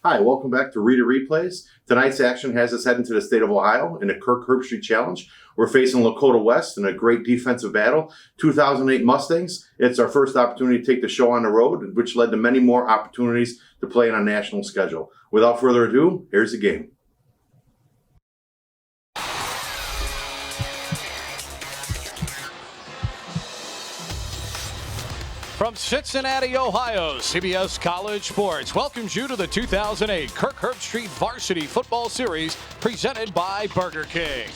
Hi, welcome back to Rita Replays. Tonight's action has us heading to the state of Ohio in a Kirk Herbstreit challenge. We're facing Lakota West in a great defensive battle. 2008 Mustangs. It's our first opportunity to take the show on the road, which led to many more opportunities to play on a national schedule. Without further ado, here's the game. From Cincinnati, Ohio, CBS College Sports welcomes you to the 2008 Kirk Herbstreit Varsity Football Series presented by Burger King.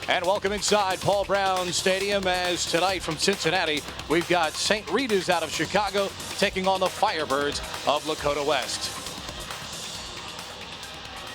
And welcome inside Paul Brown Stadium as tonight from Cincinnati, we've got St. Rita's out of Chicago taking on the Firebirds of Lakota West.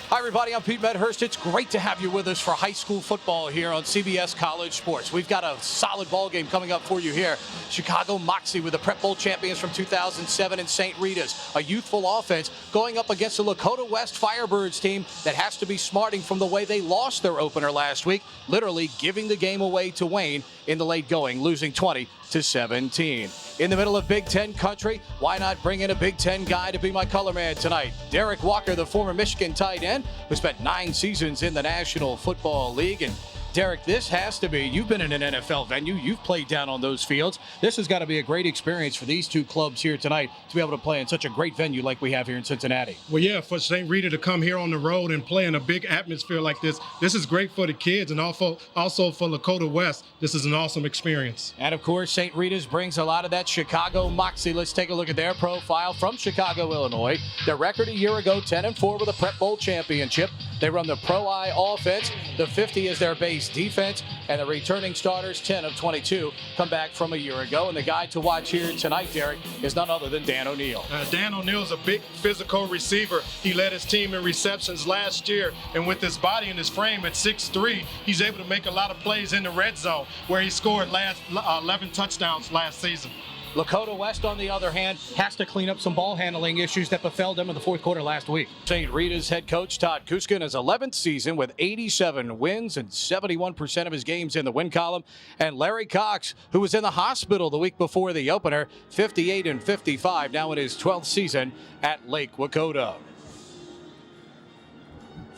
Hi, everybody. I'm Pete Medhurst. It's great to have you with us for high school football here on CBS College Sports. We've got a solid ball game coming up for you here. Chicago Moxie with the Prep Bowl champions from 2007 and St. Rita's, a youthful offense going up against the Lakota West Firebirds team that has to be smarting from the way they lost their opener last week, literally giving the game away to Wayne in the late going, losing 20-17. In the middle of Big Ten country, why not bring in a Big Ten guy to be my color man tonight? Derek Walker, the former Michigan tight end, who spent 9 seasons in the National Football League. And Derek, this has to be, you've been in an NFL venue, you've played down on those fields. This has got to be a great experience for these two clubs here tonight to be able to play in such a great venue like we have here in Cincinnati. Well, yeah, for St. Rita to come here on the road and play in a big atmosphere like this is great for the kids, and also for Lakota West, this is an awesome experience. And of course, St. Rita's brings a lot of that Chicago Moxie. Let's take a look at their profile from Chicago, Illinois. Their record a year ago, 10-4 with a Prep Bowl championship. They run the Pro-I offense. The 50 is their base defense, and the returning starters, 10 of 22, come back from a year ago. And the guy to watch here tonight, Derek, is none other than Dan O'Neill. Dan O'Neill is a big physical receiver. He led his team in receptions last year, and with his body and his frame at 6'3", he's able to make a lot of plays in the red zone, where he scored 11 touchdowns last season. Lakota West, on the other hand, has to clean up some ball handling issues that befell them in the fourth quarter last week. St. Rita's head coach Todd Kuskin his 11th season with 87 wins and 71% of his games in the win column. And Larry Cox, who was in the hospital the week before the opener, 58-55, now in his 12th season at Lake Lakota.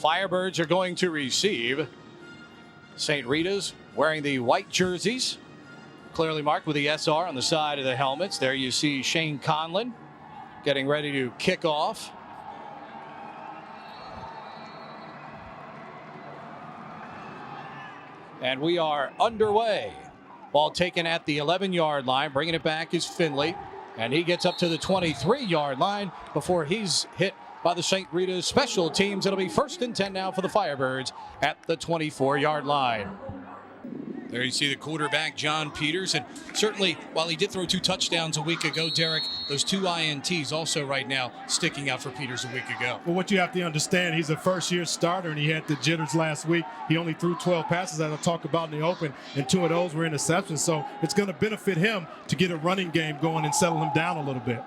Firebirds are going to receive. St. Rita's wearing the white jerseys, clearly marked with the SR on the side of the helmets. There you see Shane Conlon getting ready to kick off. And we are underway. Ball taken at the 11-yard line. Bringing it back is Finley. And he gets up to the 23-yard line before he's hit by the St. Rita's special teams. It'll be 1st and 10 now for the Firebirds at the 24-yard line. There you see the quarterback, John Peters, and certainly while he did throw 2 touchdowns a week ago, Derek, those 2 INTs also right now sticking out for Peters a week ago. Well, what you have to understand, he's a first-year starter, and he had the jitters last week. He only threw 12 passes, as I talked about in the open, and 2 of those were interceptions, so it's going to benefit him to get a running game going and settle him down a little bit.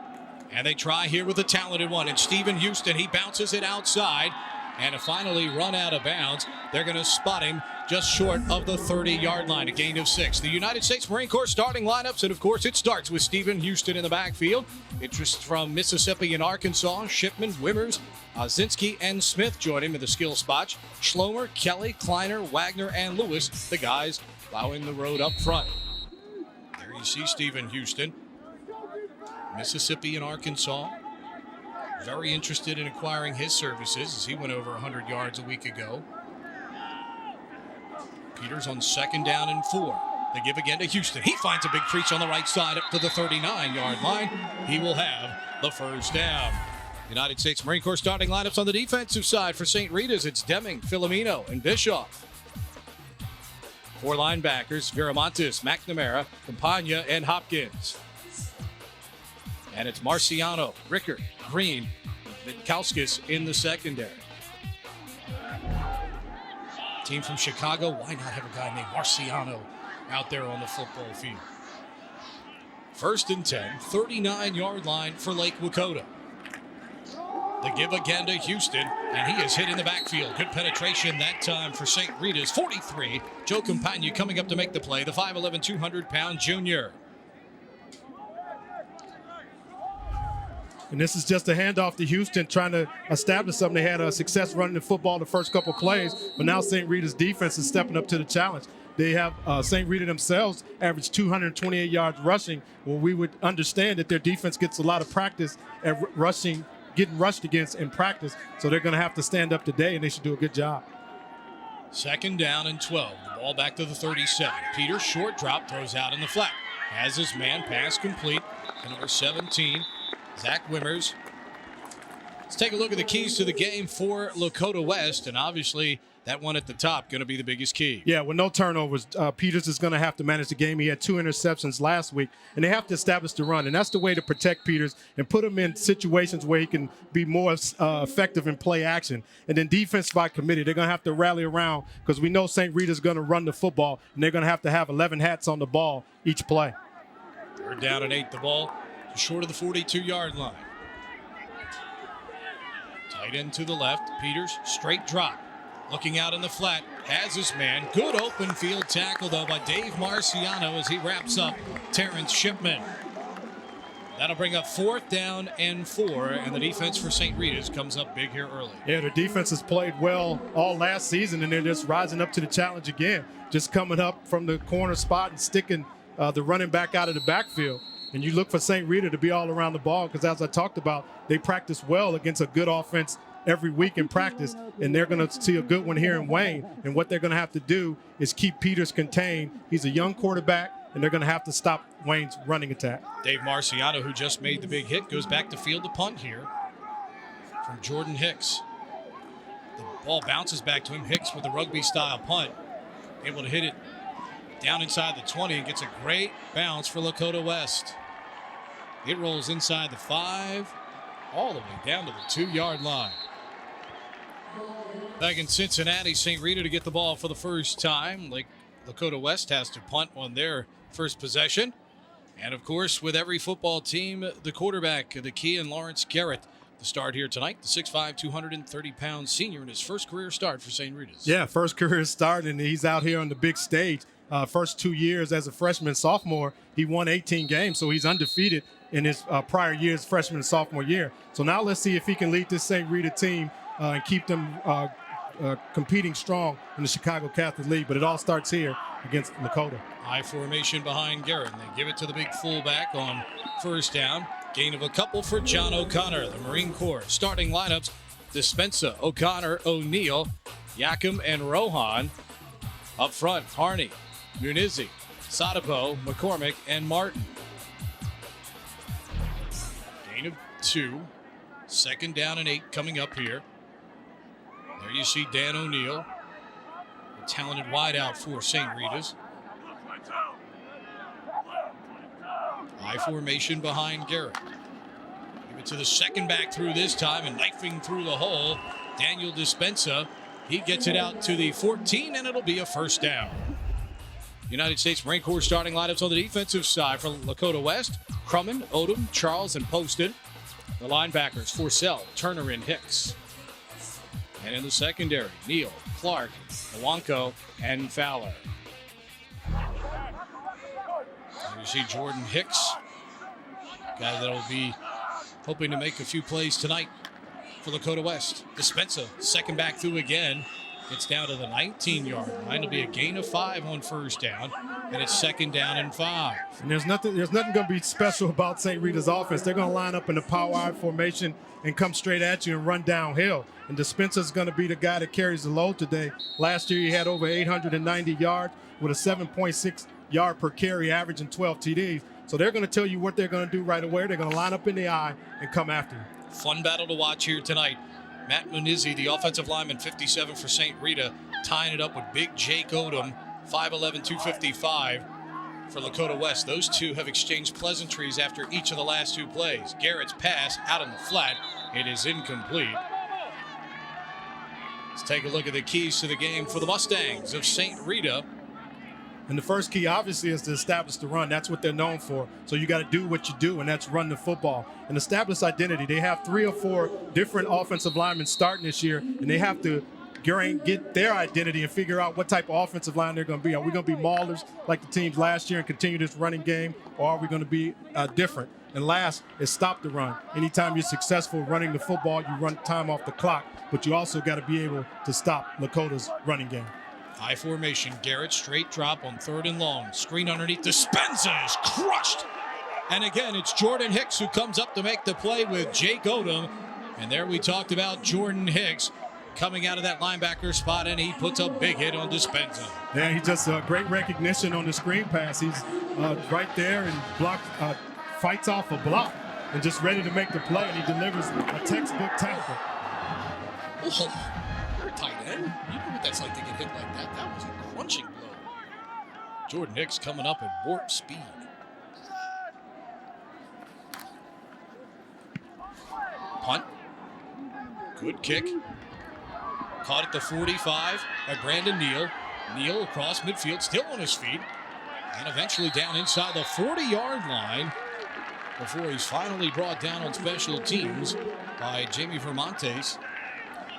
And they try here with the talented one, and Stephen Houston, he bounces it outside, and finally run out of bounds. They're going to spot him just short of the 30-yard line, a gain of 6. The United States Marine Corps starting lineups, and of course it starts with Stephen Houston in the backfield. Interest from Mississippi and Arkansas. Shipman, Wimmers, Zinski, and Smith join him in the skill spots. Schlomer, Kelly, Kleiner, Wagner, and Lewis, the guys plowing the road up front. There you see Stephen Houston. Mississippi and Arkansas, very interested in acquiring his services as he went over 100 yards a week ago. Peters on 2nd down and 4. They give again to Houston. He finds a big crease on the right side up to the 39-yard line. He will have the 1st down. United States Marine Corps starting lineups on the defensive side for St. Rita's. It's Deming, Filomeno, and Bischoff. 4 linebackers, Viramontes, McNamara, Campagna, and Hopkins. And it's Marciano, Rickard, Green, Vitkauskis in the secondary. Team from Chicago, why not have a guy named Marciano out there on the football field? 1st and 10, 39-yard line for Lake Lakota. The give again to Houston, and he is hit in the backfield. Good penetration that time for St. Rita's. 43, Joe Campagna coming up to make the play, the 5'11", 200-pound junior. And this is just a handoff to Houston trying to establish something. They had a success running the football the first couple plays, but now St. Rita's defense is stepping up to the challenge. They have St. Rita themselves averaged 228 yards rushing. Well, we would understand that their defense gets a lot of practice at rushing, getting rushed against in practice. So they're going to have to stand up today, and they should do a good job. 2nd down and 12. The ball back to the 37. Peters, short drop, throws out in the flat. Has his man, pass complete. And number 17, Zach Wimmers. Let's take a look at the keys to the game for Lakota West, and obviously that one at the top going to be the biggest key. Yeah, with no turnovers, Peters is going to have to manage the game. He had 2 interceptions last week, and they have to establish the run, and that's the way to protect Peters and put him in situations where he can be more effective in play action. And then defense by committee, they're going to have to rally around because we know St. Rita's going to run the football, and they're going to have 11 hats on the ball each play. 3rd down and 8. The ball short of the 42-yard line. Tight end to the left. Peters, straight drop. Looking out in the flat, has his man. Good open field tackle, though, by Dave Marciano as he wraps up Terrence Shipman. That'll bring up 4th down and 4, and the defense for St. Rita's comes up big here early. Yeah, their defense has played well all last season, and they're just rising up to the challenge again. Just coming up from the corner spot and sticking the running back out of the backfield. And you look for St. Rita to be all around the ball because, as I talked about, they practice well against a good offense every week in practice, and they're going to see a good one here in Wayne. And what they're going to have to do is keep Peters contained. He's a young quarterback, and they're going to have to stop Wayne's running attack. Dave Marciano, who just made the big hit, goes back to field to punt here from Jordan Hicks. The ball bounces back to him. Hicks with the rugby-style punt, able to hit it down inside the 20 and gets a great bounce for Lakota West. It rolls inside the 5, all the way down to the 2-yard line. Back in Cincinnati, St. Rita to get the ball for the first time. Lakota West has to punt on their first possession. And, of course, with every football team, the quarterback, the key, and Lawrence Garrett, the start here tonight, the 6'5", 230-pound senior in his first career start for St. Rita's. Yeah, first career start, and he's out here on the big stage. First 2 years as a freshman sophomore, he won 18 games, so he's undefeated in his prior years, freshman and sophomore year. So now let's see if he can lead this St. Rita team and keep them competing strong in the Chicago Catholic League. But it all starts here against Lakota. High formation behind Garrett, and they give it to the big fullback on 1st down. Gain of a couple for John O'Connor, the Marine Corps. Starting lineups, Dispenza, O'Connor, O'Neill, Yakum, and Rohan. Up front, Harney, Munizi, Sadapo, McCormick, and Martin. Gain of 2. 2nd down and 8 coming up here. There you see Dan O'Neill, a talented wideout for St. Rita's. High formation behind Garrett. Give it to the second back through this time, and knifing through the hole, Daniel Dispenza. He gets it out to the 14, and it'll be a 1st down. United States Marine Corps starting lineups on the defensive side for Lakota West. Crumman, Odom, Charles, and Poston. The linebackers, Forcell, Turner, and Hicks. And in the secondary, Neal, Clark, Iwanko, and Fowler. You see Jordan Hicks, guy that'll be hoping to make a few plays tonight for Lakota West. Dispenza, second back through again. Gets down to the 19-yard line. It'll be a gain of 5 on 1st down, and it's 2nd down and 5. And there's nothing going to be special about St. Rita's offense. They're going to line up in the power I formation and come straight at you and run downhill. And Dispenza's going to be the guy that carries the load today. Last year he had over 890 yards with a 7.6 yard per carry average and 12 TDs. So they're going to tell you what they're going to do right away. They're going to line up in the eye and come after you. Fun battle to watch here tonight. Matt Munizzi, the offensive lineman, 57 for St. Rita, tying it up with big Jake Odom, 5'11", 255 for Lakota West. Those two have exchanged pleasantries after each of the last 2 plays. Garrett's pass out in the flat. It is incomplete. Let's take a look at the keys to the game for the Mustangs of St. Rita. And the first key, obviously, is to establish the run. That's what they're known for. So you got to do what you do, and that's run the football. And establish identity. They have 3 or 4 different offensive linemen starting this year, and they have to get their identity and figure out what type of offensive line they're going to be. Are we going to be maulers like the teams last year and continue this running game, or are we going to be different? And last is stop the run. Anytime you're successful running the football, you run time off the clock, but you also got to be able to stop Lakota's running game. High formation, Garrett, straight drop on 3rd and long. Screen underneath, Dispenza is crushed. And again, it's Jordan Hicks who comes up to make the play with Jake Odom. And there we talked about Jordan Hicks coming out of that linebacker spot, and he puts a big hit on Dispenza. Yeah, he just great recognition on the screen pass. He's right there and fights off a block and just ready to make the play, and he delivers a textbook tackle. Oh, you're a tight end. You know what that's like to get hit like that. That was a crunching blow. Jordan Hicks coming up at warp speed. Punt. Good kick. Caught at the 45 by Brandon Neal. Neal across midfield, still on his feet. And eventually down inside the 40-yard line before he's finally brought down on special teams by Jamie Vermontes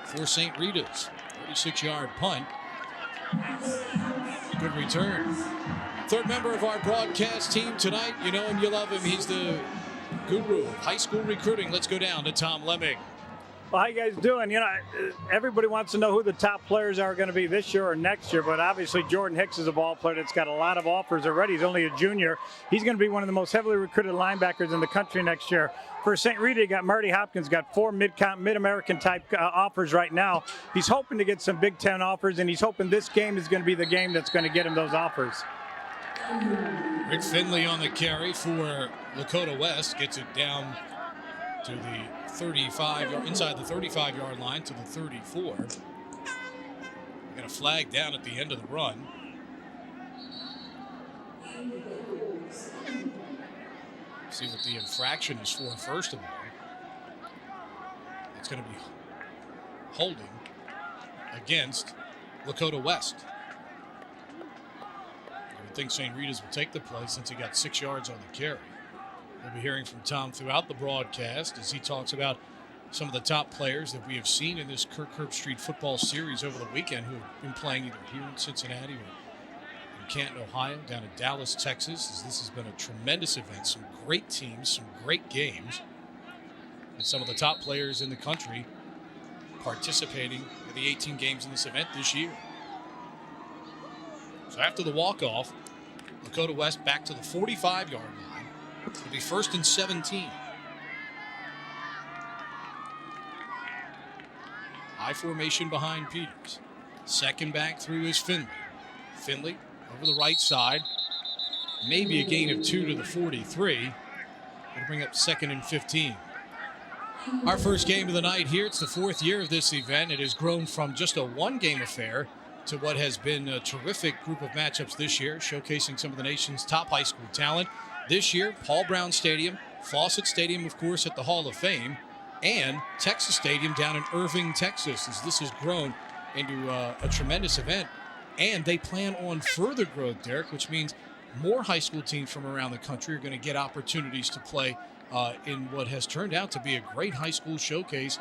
for St. Rita's. 36-yard punt. Good return. Third member of our broadcast team tonight. You know him, you love him. He's the guru of high school recruiting. Let's go down to Tom Lemming. Well, how you guys doing? You know, everybody wants to know who the top players are going to be this year or next year, but obviously Jordan Hicks is a ball player that's got a lot of offers already. He's only a junior. He's going to be one of the most heavily recruited linebackers in the country next year. For St. Rita, you got Marty Hopkins, got 4 Mid-American type offers right now. He's hoping to get some Big Ten offers, and he's hoping this game is going to be the game that's going to get him those offers. Rick Finley on the carry for Lakota West, gets it down to the 35, inside the 35-yard line to the 34. Got a flag down at the end of the run. See what the infraction is for first of all. It's going to be holding against Lakota West. I would think St. Rita's will take the play since he got 6 yards on the carry. We'll be hearing from Tom throughout the broadcast as he talks about some of the top players that we have seen in this Kirk Herbstreit football series over the weekend who have been playing either here in Cincinnati or in Canton, Ohio, down in Dallas, Texas, as this has been a tremendous event. Some great teams, some great games, and some of the top players in the country participating in the 18 games in this event this year. So after the walk-off, Lakota West back to the 45-yard line. It'll be 1st and 17. High formation behind Peters. Second back through is Finley. Finley over the right side. Maybe a gain of 2 to the 43. It'll bring up 2nd and 15. Our first game of the night here. It's the 4th year of this event. It has grown from just a one-game affair to what has been a terrific group of matchups this year, showcasing some of the nation's top high school talent. This year, Paul Brown Stadium, Fawcett Stadium, of course, at the Hall of Fame, and Texas Stadium down in Irving, Texas, as this has grown into a tremendous event. And they plan on further growth, Derek, which means more high school teams from around the country are going to get opportunities to play in what has turned out to be a great high school showcase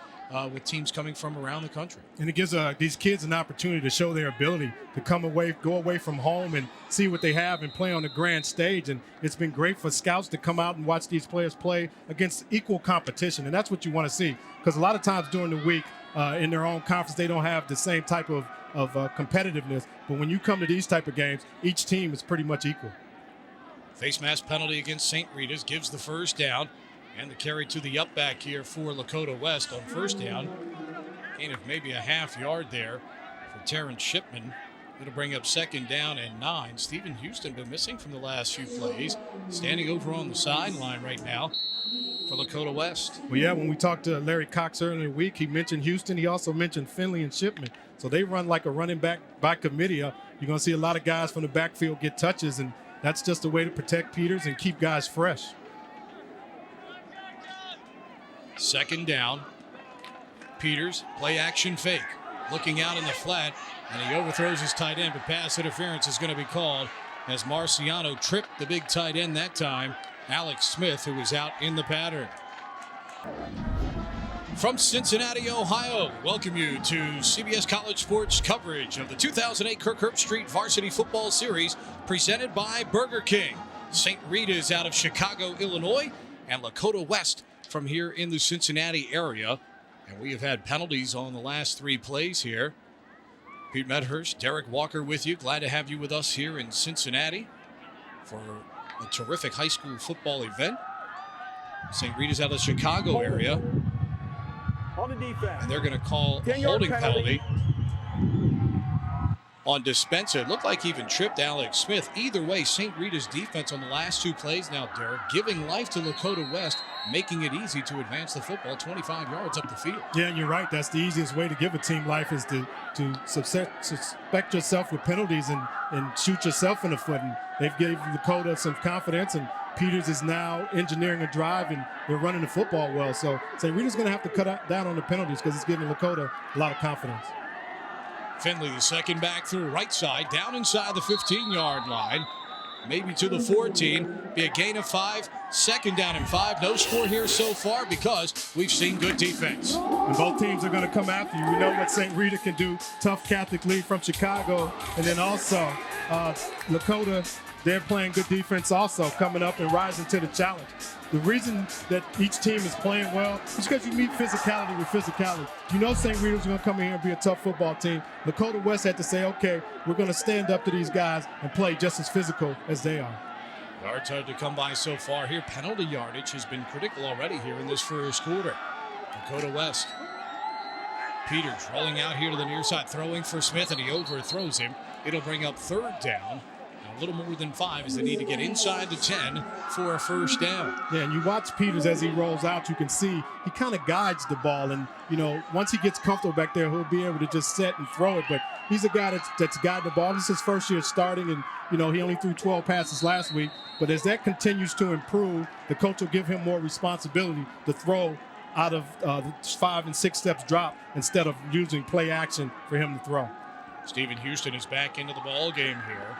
with teams coming from around the country. And it gives these kids an opportunity to show their ability to go away from home and see what they have and play on the grand stage. And it's been great for scouts to come out and watch these players play against equal competition. And that's what you want to see, because a lot of times during the week in their own conference, they don't have the same type of competitiveness. But when you come to these type of games, each team is pretty much equal. Face mask penalty against St. Rita's gives the first down. And the carry to the up back here for Lakota West on first down. Gain of maybe a half yard there for Terrence Shipman. It'll bring up 2nd down and 9. Stephen Houston been missing from the last few plays. Standing over on the sideline right now for Lakota West. Well, yeah, when we talked to Larry Cox earlier in the week, he mentioned Houston. He also mentioned Finley and Shipman. So they run like a running back by committee. You're going to see a lot of guys from the backfield get touches, and that's just a way to protect Peters and keep guys fresh. 2nd down. Peters, play action fake. Looking out in the flat, and he overthrows his tight end, but pass interference is going to be called as Marciano tripped the big tight end that time, Alex Smith, who was out in the pattern. From Cincinnati, Ohio, welcome you to CBS College Sports coverage of the 2008 Kirk Herbstreit Varsity Football Series presented by Burger King. St. Rita's out of Chicago, Illinois, and Lakota West from here in the Cincinnati area. And we have had penalties on the last 3 plays here. Pete Medhurst, Derek Walker with you. Glad to have you with us here in Cincinnati for a terrific high school football event. St. Rita's out of the Chicago area. On the defense. And they're going to call a holding penalty on Dispenza. It looked like he even tripped Alex Smith. Either way, St. Rita's defense on the last 2 plays now, Derek, giving life to Lakota West, making it easy to advance the football 25 yards up the field. Yeah, and you're right. That's the easiest way to give a team life is to suspect yourself with penalties and shoot yourself in the foot. And they've given Lakota some confidence, and Peters is now engineering a drive, and they're running the football well. So St. Rita's going to have to cut down on the penalties because it's giving Lakota a lot of confidence. Finley, the second back through right side, down inside the 15-yard line, maybe to the 14. Be a gain of 5, second down and 5. No score here so far because we've seen good defense. And both teams are going to come after you. We know what St. Rita can do. Tough Catholic League from Chicago. And then also Lakota, they're playing good defense also, coming up and rising to the challenge. The reason that each team is playing well is because you meet physicality with physicality. You know St. Rita's going to come in here and be a tough football team. Lakota West had to say, okay, we're going to stand up to these guys and play just as physical as they are. Yards hard to come by so far here. Penalty yardage has been critical already here in this first quarter. Lakota West. Peters rolling out here to the near side, throwing for Smith, and he overthrows him. It'll bring up third down. A little more than 5 as they need to get inside the 10 for a first down. Yeah, and you watch Peters as he rolls out, you can see he kind of guides the ball. And, you know, once he gets comfortable back there, he'll be able to just set and throw it. But he's a guy that's guiding the ball. This is his first year starting, and, you know, he only threw 12 passes last week. But as that continues to improve, the coach will give him more responsibility to throw out of the 5 and 6 steps drop instead of using play action for him to throw. Stephen Houston is back into the ball game here.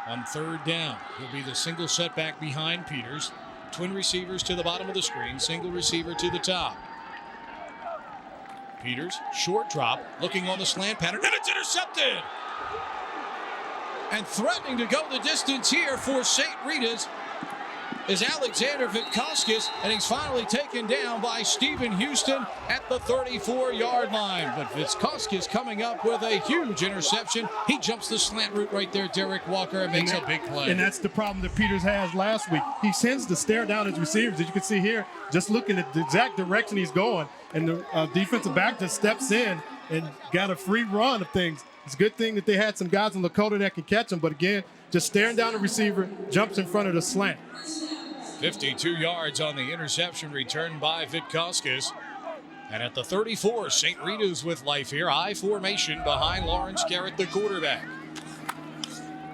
On third down, he'll be the single setback behind Peters. Twin receivers to the bottom of the screen, single receiver to the top. Peters, short drop, looking on the slant pattern, and it's intercepted! And threatening to go the distance here for St. Rita's is Alexander Vitkoskis, and he's finally taken down by Stephen Houston at the 34-yard line. But Vitkoskis coming up with a huge interception. He jumps the slant route right there, Derek Walker, and makes a big play. And that's the problem that Peters has last week. He tends to stare down his receivers. As you can see here, just looking at the exact direction he's going, and the defensive back just steps in and got a free run of things. It's a good thing that they had some guys in Lakota that can catch him, but again, just staring down the receiver, jumps in front of the slant. 52 yards on the interception return by Vitkoskis. And at the 34, St. Rita's with life here. I formation behind Lawrence Garrett, the quarterback.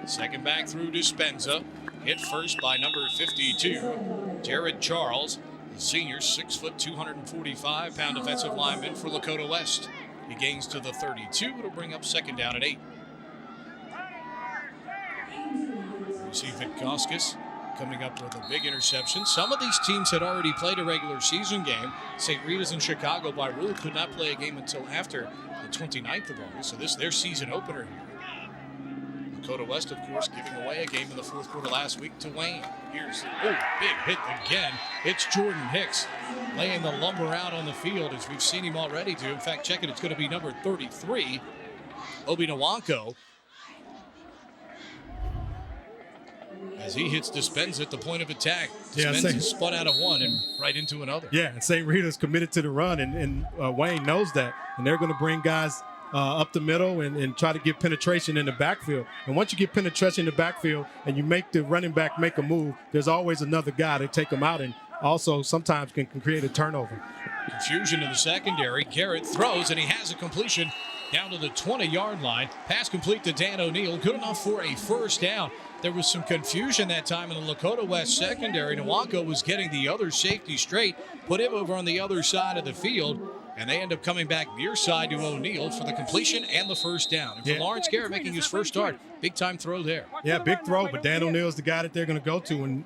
Second back through Dispenza. Hit first by number 52, Jared Charles, the senior, 6 foot, 245-pound defensive lineman for Lakota West. He gains to the 32. It'll bring up second down and 8. You see Vitkoskis coming up with a big interception. Some of these teams had already played a regular season game. St. Rita's in Chicago, by rule, could not play a game until after the 29th of August. So this is their season opener here. Lakota West, of course, giving away a game in the fourth quarter last week to Wayne. Here's, big hit again. It's Jordan Hicks laying the lumber out on the field as we've seen him already do. In fact, check it, it's going to be number 33, Obi Nwanko, as he hits Dispenza at the point of attack. Dispenza spun out of one and right into another. Yeah, and St. Rita's committed to the run, and Wayne knows that. And they're going to bring guys up the middle and try to get penetration in the backfield. And once you get penetration in the backfield and you make the running back make a move, there's always another guy to take him out and also sometimes can create a turnover. Confusion in the secondary. Garrett throws, and he has a completion down to the 20-yard line. Pass complete to Dan O'Neill. Good enough for a first down. There was some confusion that time in the Lakota West secondary. Nwanko was getting the other safety straight, put him over on the other side of the field, and they end up coming back near side to O'Neill for the completion and the first down. And for Lawrence Garrett making his first start, big-time throw there. Yeah, big throw, but Dan O'Neill's the guy that they're going to go to, and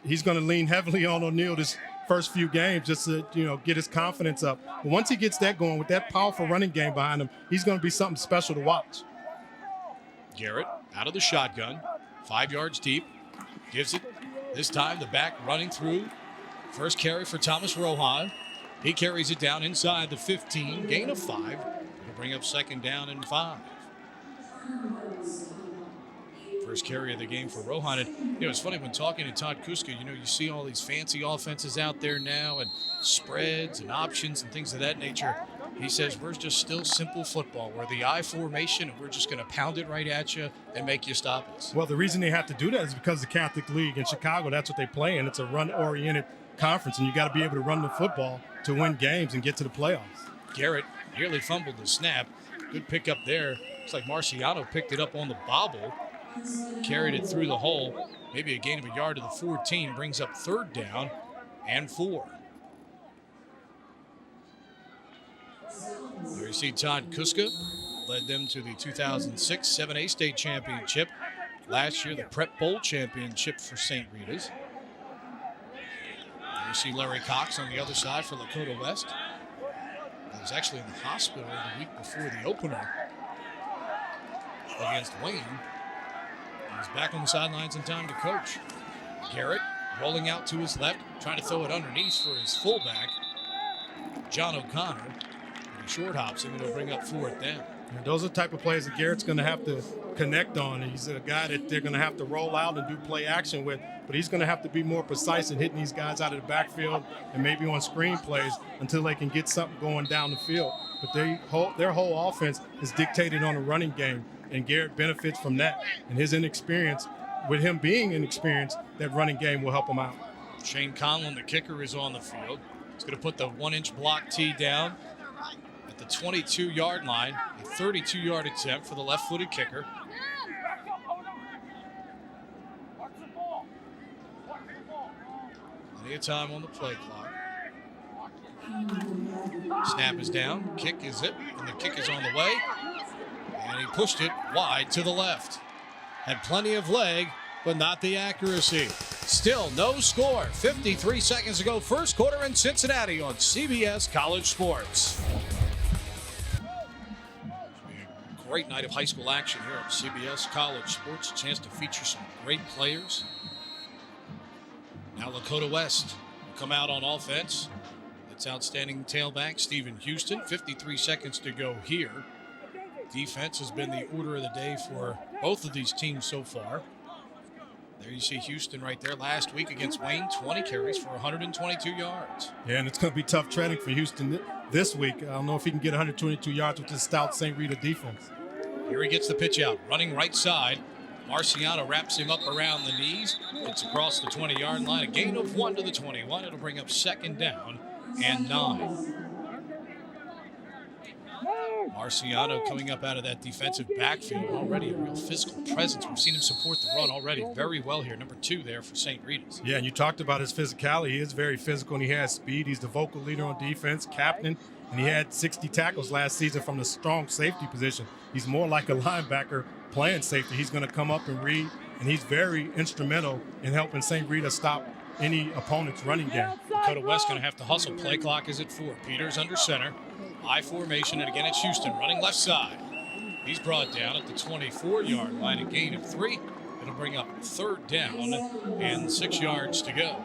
he's going to lean heavily on O'Neill this first few games just to, get his confidence up. But once he gets that going with that powerful running game behind him, he's going to be something special to watch. Garrett out of the shotgun, 5 yards deep, gives it this time the back running through. First carry for Thomas Rohan. He carries it down inside the 15, gain of 5. It'll bring up 2nd down and 5. First carry of the game for Rohan. And, it's funny when talking to Todd Kuska, you see all these fancy offenses out there now and spreads and options and things of that nature. He says, we're just still simple football. We're the I formation, and we're just going to pound it right at you and make you stop us. Well, the reason they have to do that is because the Catholic League in Chicago, that's what they play in. It's a run-oriented conference, and you got to be able to run the football to win games and get to the playoffs. Garrett nearly fumbled the snap. Good pickup there. Looks like Marciano picked it up on the bobble, carried it through the hole. Maybe a gain of a yard to the 14, brings up 3rd down and 4. There you see Todd Kuska led them to the 2006 7A state championship. Last year, the Prep Bowl championship for St. Rita's. There you see Larry Cox on the other side for Lakota West. He was actually in the hospital the week before the opener against Wayne. He's back on the sidelines in time to coach. Garrett rolling out to his left, trying to throw it underneath for his fullback, John O'Connor. Short hops him, and it'll bring up 4th down. And those are the type of plays that Garrett's going to have to connect on. He's a guy that they're going to have to roll out and do play action with, but he's going to have to be more precise in hitting these guys out of the backfield and maybe on screen plays until they can get something going down the field. But their whole offense is dictated on a running game, and Garrett benefits from that. And his inexperience, with him being inexperienced, that running game will help him out. Shane Conlon, the kicker, is on the field. He's going to put the 1-inch block tee down at the 22-yard line, a 32-yard attempt for the left-footed kicker. Plenty of time on the play clock. Snap is down, kick is it, and the kick is on the way. And he pushed it wide to the left. Had plenty of leg, but not the accuracy. Still no score. 53 seconds to go, first quarter in Cincinnati on CBS College Sports. Great night of high school action here at CBS College Sports. A chance to feature some great players. Now Lakota West will come out on offense. It's outstanding tailback Stephen Houston. 53 seconds to go here. Defense has been the order of the day for both of these teams so far. There you see Houston right there last week against Wayne. 20 carries for 122 yards. Yeah, and it's going to be tough treading for Houston this week. I don't know if he can get 122 yards with this stout St. Rita defense. Here he gets the pitch out, running right side. Marciano wraps him up around the knees. It's across the 20-yard line. A gain of 1 to the 21. It'll bring up 2nd down and 9. Marciano coming up out of that defensive backfield. Already a real physical presence. We've seen him support the run already very well here. Number 2 there for St. Rita's. Yeah, and you talked about his physicality. He is very physical, and he has speed. He's the vocal leader on defense, captain, and he had 60 tackles last season from the strong safety position. He's more like a linebacker playing safety. He's going to come up and read, and he's very instrumental in helping St. Rita stop any opponent's running game. Lakota West going to have to hustle. Play clock is at 4. Peters under center. I formation, and again it's Houston running left side. He's brought down at the 24-yard line, a gain of 3. It'll bring up 3rd down and 6 yards to go.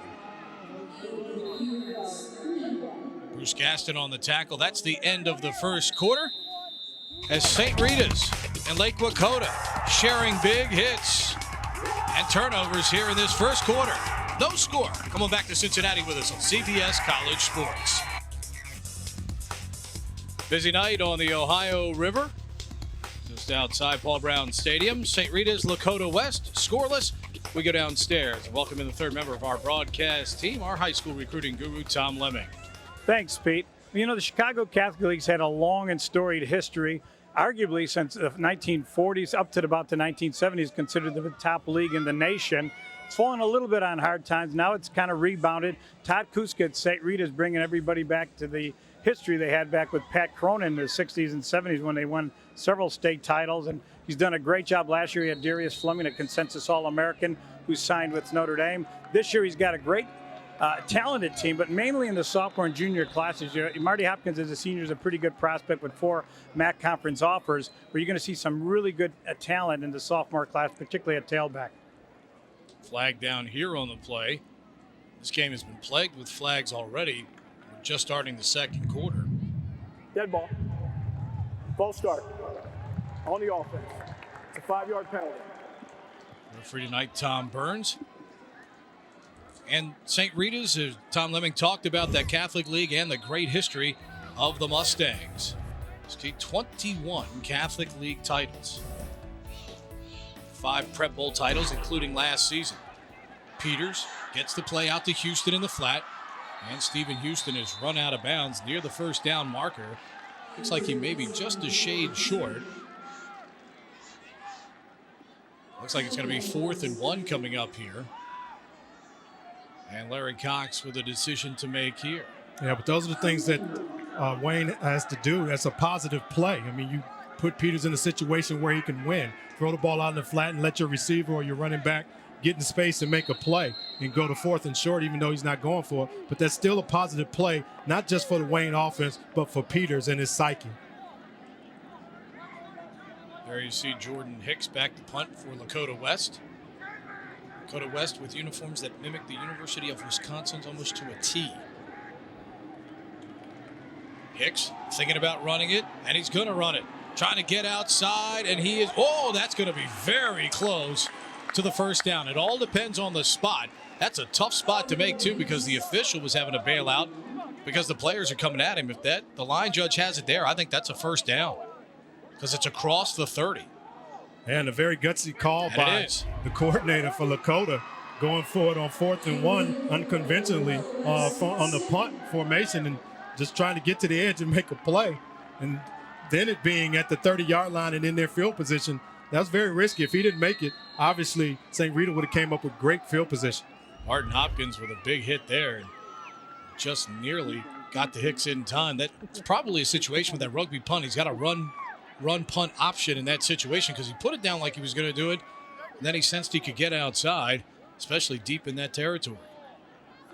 Bruce Gaston on the tackle. That's the end of the first quarter, as St. Rita's and Lake Lakota sharing big hits and turnovers here in this first quarter. No score. Coming back to Cincinnati with us on CBS College Sports. Busy night on the Ohio River, just outside Paul Brown Stadium. St. Rita's, Lakota West, scoreless. We go downstairs and welcome in the third member of our broadcast team, our high school recruiting guru, Tom Lemming. Thanks, Pete. You know, the Chicago Catholic League's had a long and storied history, arguably since the 1940s up to about the 1970s, considered the top league in the nation. It's fallen a little bit on hard times. Now it's kind of rebounded. Todd Kuska at St. Rita's bringing everybody back to the history they had back with Pat Cronin in the 60s and 70s when they won several state titles. And he's done a great job. Last year he had Darius Fleming, a consensus All-American, who signed with Notre Dame. This year he's got a great talented team, but mainly in the sophomore and junior classes. Marty Hopkins as a senior is a pretty good prospect with 4 MAC conference offers, where you're going to see some really good talent in the sophomore class, particularly at tailback. Flag down here on the play. This game has been plagued with flags already. We're just starting the second quarter. Dead ball. False start. On the offense. It's a 5-yard penalty. Referee tonight, Tom Burns. And St. Rita's, Tom Lemming talked about that Catholic League and the great history of the Mustangs. 21 Catholic League titles. 5 Prep Bowl titles, including last season. Peters gets the play out to Houston in the flat. And Stephen Houston is run out of bounds near the first down marker. Looks like he may be just a shade short. Looks like it's going to be 4th and 1 coming up here. And Larry Cox with a decision to make here. Yeah, but those are the things that Wayne has to do. That's a positive play. I mean, you put Peters in a situation where he can win. Throw the ball out in the flat and let your receiver or your running back get in space and make a play and go to 4th and short, even though he's not going for it. But that's still a positive play, not just for the Wayne offense, but for Peters and his psyche. There you see Jordan Hicks back to punt for Lakota West. Lakota West with uniforms that mimic the University of Wisconsin's almost to a T. Hicks thinking about running it, and he's going to run it. Trying to get outside, and he is, that's going to be very close to the first down. It all depends on the spot. That's a tough spot to make, too, because the official was having to bail out because the players are coming at him. If the line judge has it there, I think that's a first down because it's across the 30. And a very gutsy call by the coordinator for Lakota, going for it on 4th and 1 unconventionally on the punt formation and just trying to get to the edge and make a play. And then it being at the 30-yard line and in their field position, that was very risky. If he didn't make it, obviously St. Rita would have came up with great field position. Martin Hopkins with a big hit there and just nearly got the Hicks in time. That's probably a situation with that rugby punt. He's got a run punt option in that situation because he put it down like he was going to do it. And then he sensed he could get outside, especially deep in that territory.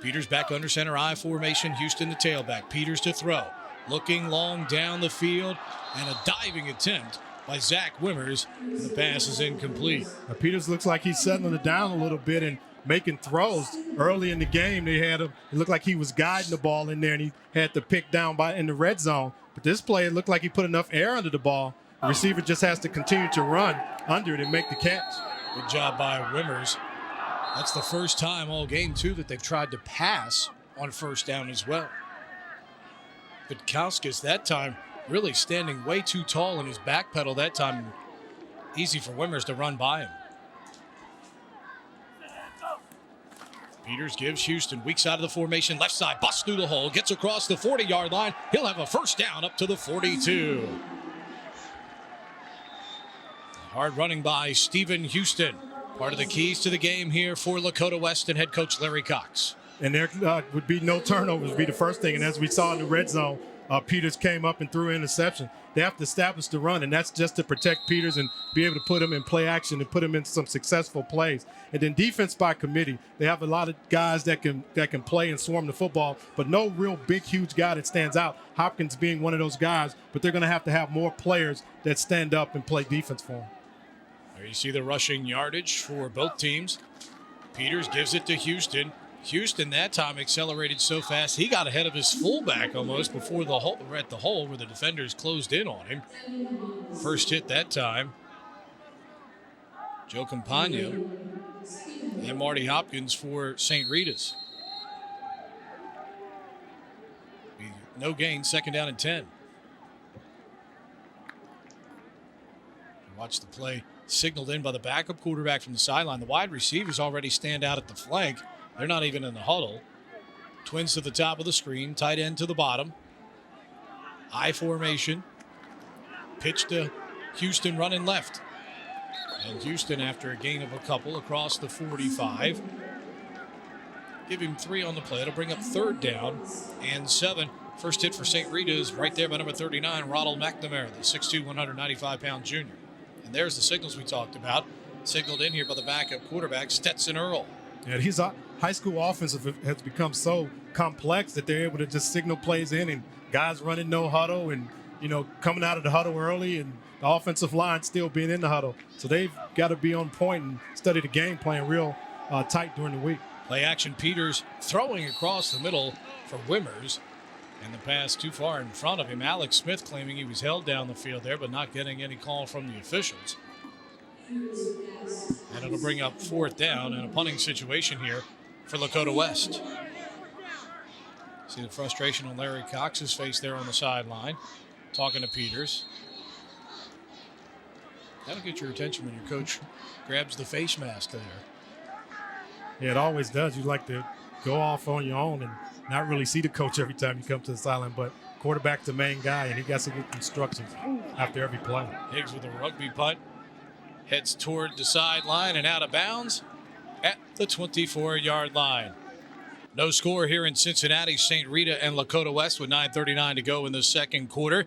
Peters back under center I formation. Houston the tailback. Peters to throw. Looking long down the field and a diving attempt by Zach Wimmers. And the pass is incomplete. Now, Peters looks like he's settling it down a little bit and making throws. Early in the game, they had him. It looked like he was guiding the ball in there and he had to pick down in the red zone. But this play, it looked like he put enough air under the ball. The receiver just has to continue to run under it and make the catch. Good job by Wimmers. That's the first time all game, too, that they've tried to pass on first down as well. But Kauskas that time really standing way too tall in his back pedal that time. Easy for Wimmers to run by him. Peters gives Houston, weak side of the formation, left side, busts through the hole, gets across the 40-yard line. He'll have a first down up to the 42. Hard running by Stephen Houston. Part of the keys to the game here for Lakota West and head coach Larry Cox. And there would be no turnovers would be the first thing. And as we saw in the red zone, Peters came up and threw an interception. They have to establish the run, and that's just to protect Peters and be able to put him in play action and put him in some successful plays. And then defense by committee. They have a lot of guys that can play and swarm the football, but no real big, huge guy that stands out. Hopkins being one of those guys, but they're going to have more players that stand up and play defense for him. There you see the rushing yardage for both teams. Peters gives it to Houston. Houston that time accelerated so fast he got ahead of his fullback almost before the hole, at the hole where the defenders closed in on him. First hit that time. Joe Campagna and Marty Hopkins for St. Rita's. No gain, second down and 10. Watch the play signaled in by the backup quarterback from the sideline. The wide receivers already stand out at the flank. They're not even in the huddle. Twins to the top of the screen, tight end to the bottom. I formation. Pitch to Houston running left. And Houston, after a gain of a couple across the 45. Give him 3 on the play. It'll bring up third down and 7. First hit for St. Rita is right there by number 39, Ronald McNamara, the 6'2", 195-pound junior. And there's the signals we talked about. Signaled in here by the backup quarterback, Stetson Earl. Yeah, high school offense has become so complex that they're able to just signal plays in and guys running no huddle and, coming out of the huddle early and the offensive line still being in the huddle. So they've got to be on point and study the game plan real tight during the week. Play action, Peters throwing across the middle for Wimmers. And the pass too far in front of him. Alex Smith claiming he was held down the field there, but not getting any call from the officials. And it'll bring up 4th down and a punting situation here for Lakota West. See the frustration on Larry Cox's face there on the sideline, talking to Peters. That'll get your attention when your coach grabs the face mask there. Yeah, it always does. You like to go off on your own and not really see the coach every time you come to the sideline, but quarterback's the main guy, and he got some instructions after every play. Higgs with a rugby punt. Heads toward the sideline and out of bounds at the 24-yard line. No score here in Cincinnati. St. Rita and Lakota West with 9:39 to go in the second quarter.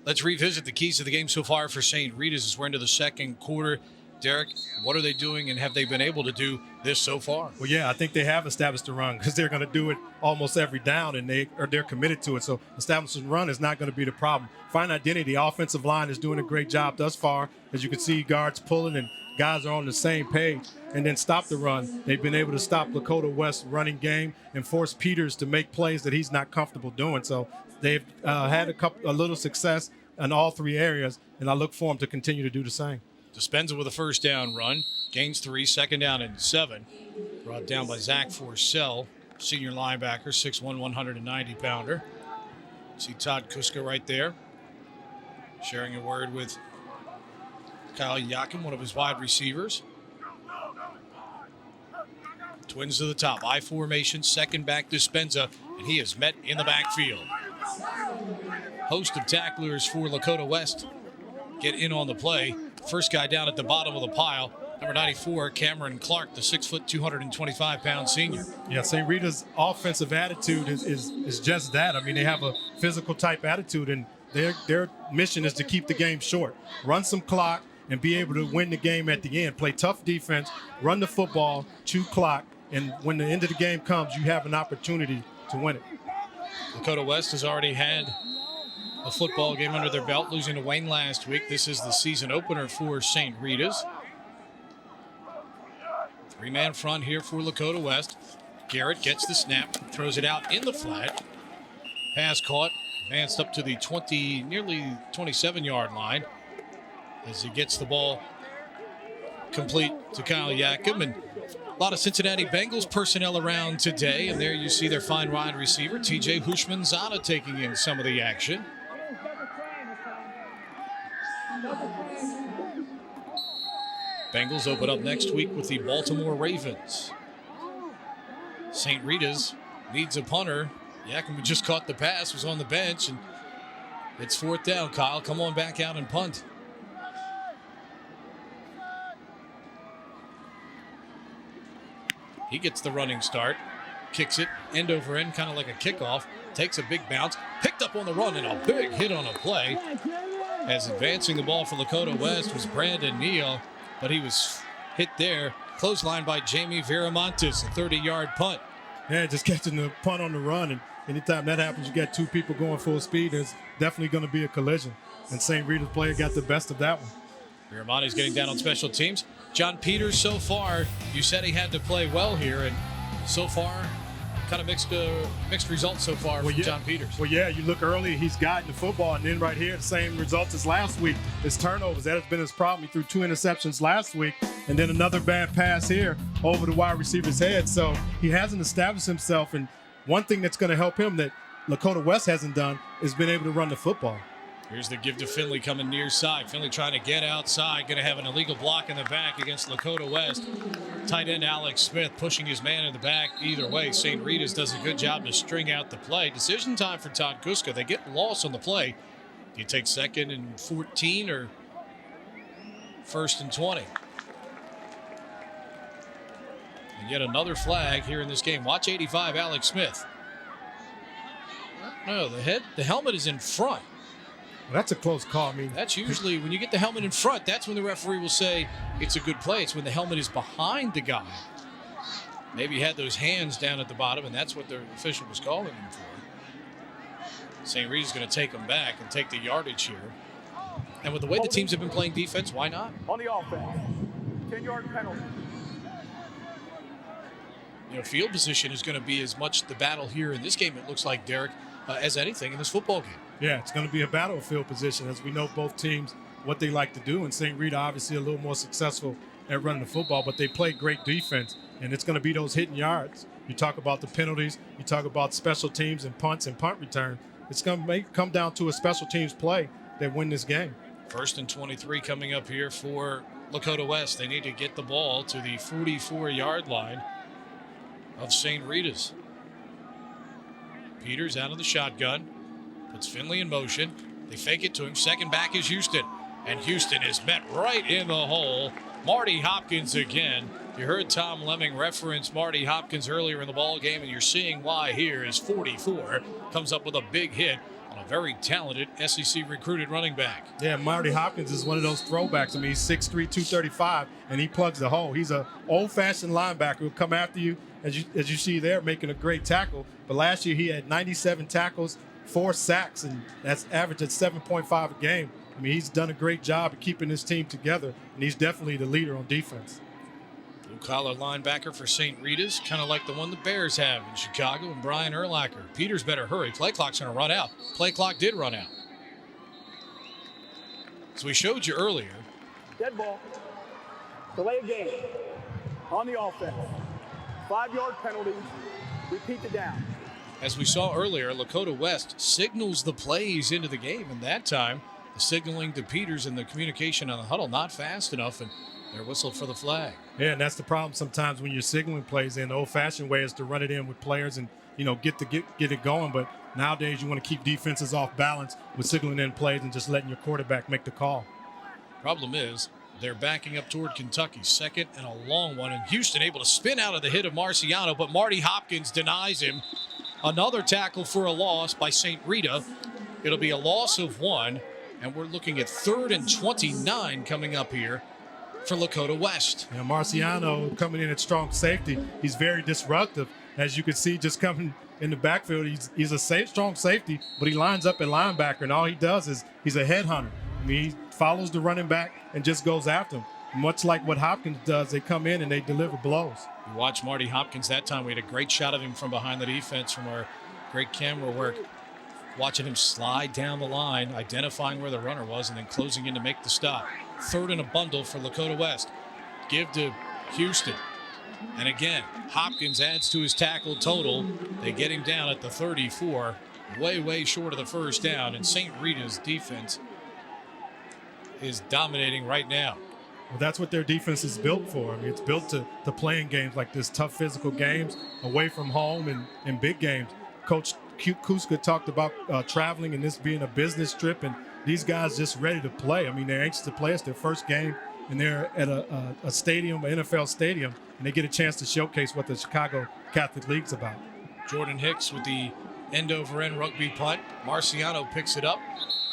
Let's revisit the keys to the game so far for St. Rita's as we're into the second quarter. Derek, what are they doing and have they been able to do this so far? Well, yeah, I think they have established the run because they're going to do it almost every down, and they're committed to it. So establishing run is not going to be the problem. Find identity. Offensive line is doing a great job thus far. As you can see, guards pulling and guys are on the same page. And then stop the run. They've been able to stop Lakota West's running game and force Peters to make plays that he's not comfortable doing. So they've had a little success in all 3 areas, and I look for them to continue to do the same. Dispenza with a first down run. Gains 3, second down and 7. Brought down by Zach Forsell, senior linebacker, 6'1", 190-pounder. See Todd Kuska right there, sharing a word with Kyle Yakin, one of his wide receivers. Twins to the top. I formation, second back Dispenza, and he is met in the backfield. Host of tacklers for Lakota West get in on the play. First guy down at the bottom of the pile, number 94, Cameron Clark, the 6', 225-pound senior. Yeah, St. Rita's offensive attitude is just that. I mean, they have a physical type attitude, and their mission is to keep the game short, run some clock, and be able to win the game at the end. Play tough defense, run the football, chew clock, and when the end of the game comes, you have an opportunity to win it. Lakota West has already had a football game under their belt, losing to Wayne last week. This is the season opener for St. Rita's. 3-man front here for Lakota West. Garrett gets the snap, throws it out in the flat. Pass caught, advanced up to the nearly 27-yard line as he gets the ball complete to Kyle Yakim. And a lot of Cincinnati Bengals personnel around today, and there you see their fine wide receiver, TJ Hushmanzada, taking in some of the action. Bengals open up next week with the Baltimore Ravens. St. Rita's needs a punter. Yakim just caught the pass, was on the bench, and it's 4th down. Kyle, come on back out and punt. He gets the running start, kicks it end over end, kind of like a kickoff, takes a big bounce, picked up on the run, and a big hit on a play. As advancing the ball for Lakota West was Brandon Neal, but he was hit there. Clothesline by Jamie Viramontes, a 30-yard punt. Yeah, just catching the punt on the run, and anytime that happens, you got 2 people going full speed, there's definitely going to be a collision. And St. Rita's player got the best of that one. Viramontes getting down on special teams. John Peters, so far, you said he had to play well here, and so far, kind of mixed results so far from John Peters. Well, yeah, you look early, he's guiding the football, and then right here, the same results as last week. His turnovers, that has been his problem. He threw 2 interceptions last week, and then another bad pass here over the wide receiver's head. So he hasn't established himself, and one thing that's going to help him that Lakota West hasn't done is been able to run the football. Here's the give to Finley coming near side. Finley trying to get outside. Going to have an illegal block in the back against Lakota West. Tight end Alex Smith pushing his man in the back. Either way, St. Rita's does a good job to string out the play. Decision time for Todd Kuska. They get lost on the play. Do you take 2nd and 14 or 1st and 20? And yet another flag here in this game. Watch 85, Alex Smith. No, the helmet is in front. Well, that's a close call. I mean, that's usually when you get the helmet in front, that's when the referee will say it's a good play. It's when the helmet is behind the guy. Maybe had those hands down at the bottom, and that's what the official was calling him for. St. Rita's going to take him back and take the yardage here. And with the way the teams have been playing defense, why not? On the offense, 10-yard penalty. You know, field position is going to be as much the battle here in this game, it looks like, Derek, as anything in this football game. Yeah, it's going to be a battle of field position, as we know both teams what they like to do. And St. Rita obviously a little more successful at running the football, but they play great defense, and it's going to be those hitting yards. You talk about the penalties, you talk about special teams and punts and punt return. It's going to come down to a special teams play that win this game. 1st and 23 coming up here for Lakota West. They need to get the ball to the 44-yard line of St. Rita's. Peters out of the shotgun, puts Finley in motion. They fake it to him. Second back is Houston, and Houston is met right in the hole. Marty Hopkins again. You heard Tom Lemming reference Marty Hopkins earlier in the ball game, and you're seeing why here is 44 comes up with a big hit on a very talented SEC recruited running back. Yeah, Marty Hopkins is one of those throwbacks. I mean, he's 6'3", 235, and he plugs the hole. He's an old-fashioned linebacker who'll come after you, as you see there, making a great tackle. But last year he had 97 tackles, 4 sacks, and that's average at 7.5 a game. I mean, he's done a great job of keeping his team together, and he's definitely the leader on defense. Blue-collar linebacker for St. Rita's, kind of like the one the Bears have in Chicago, and Brian Urlacher. Peters better hurry. Play clock's going to run out. Play clock did run out. So we showed you earlier. Dead ball. Delay a game. On the offense. 5-yard penalty. Repeat the down. As we saw earlier, Lakota West signals the plays into the game, and that time the signaling to Peters and the communication on the huddle not fast enough, and they're whistled for the flag. Yeah, and that's the problem sometimes when you're signaling plays in. The old-fashioned way is to run it in with players and, you know, get it going. But nowadays you want to keep defenses off balance with signaling in plays and just letting your quarterback make the call. Problem is, they're backing up toward Kentucky. 2nd and a long one, and Houston able to spin out of the hit of Marciano, but Marty Hopkins denies him. Another tackle for a loss by St. Rita. It'll be a loss of 1, and we're looking at 3rd and 29 coming up here for Lakota West. You know, Marciano coming in at strong safety. He's very disruptive. As you can see, just coming in the backfield, he's a strong safety, but he lines up at linebacker, and all he does is he's a headhunter. I mean, he follows the running back and just goes after him. Much like what Hopkins does, they come in and they deliver blows. You watch Marty Hopkins that time. We had a great shot of him from behind the defense from our great camera work. Watching him slide down the line, identifying where the runner was, and then closing in to make the stop. 3rd and a bundle for Lakota West. Give to Houston. And again, Hopkins adds to his tackle total. They get him down at the 34, way short of the first down, and St. Rita's defense is dominating right now. Well, that's what their defense is built for. I mean, it's built to play in games like this, tough physical games, away from home and big games. Coach Kuska talked about traveling and this being a business trip, and these guys just ready to play. I mean, they're anxious to play. It's their first game, and they're at a stadium, an NFL stadium, and they get a chance to showcase what the Chicago Catholic League's about. Jordan Hicks with the end-over-end rugby punt. Marciano picks it up,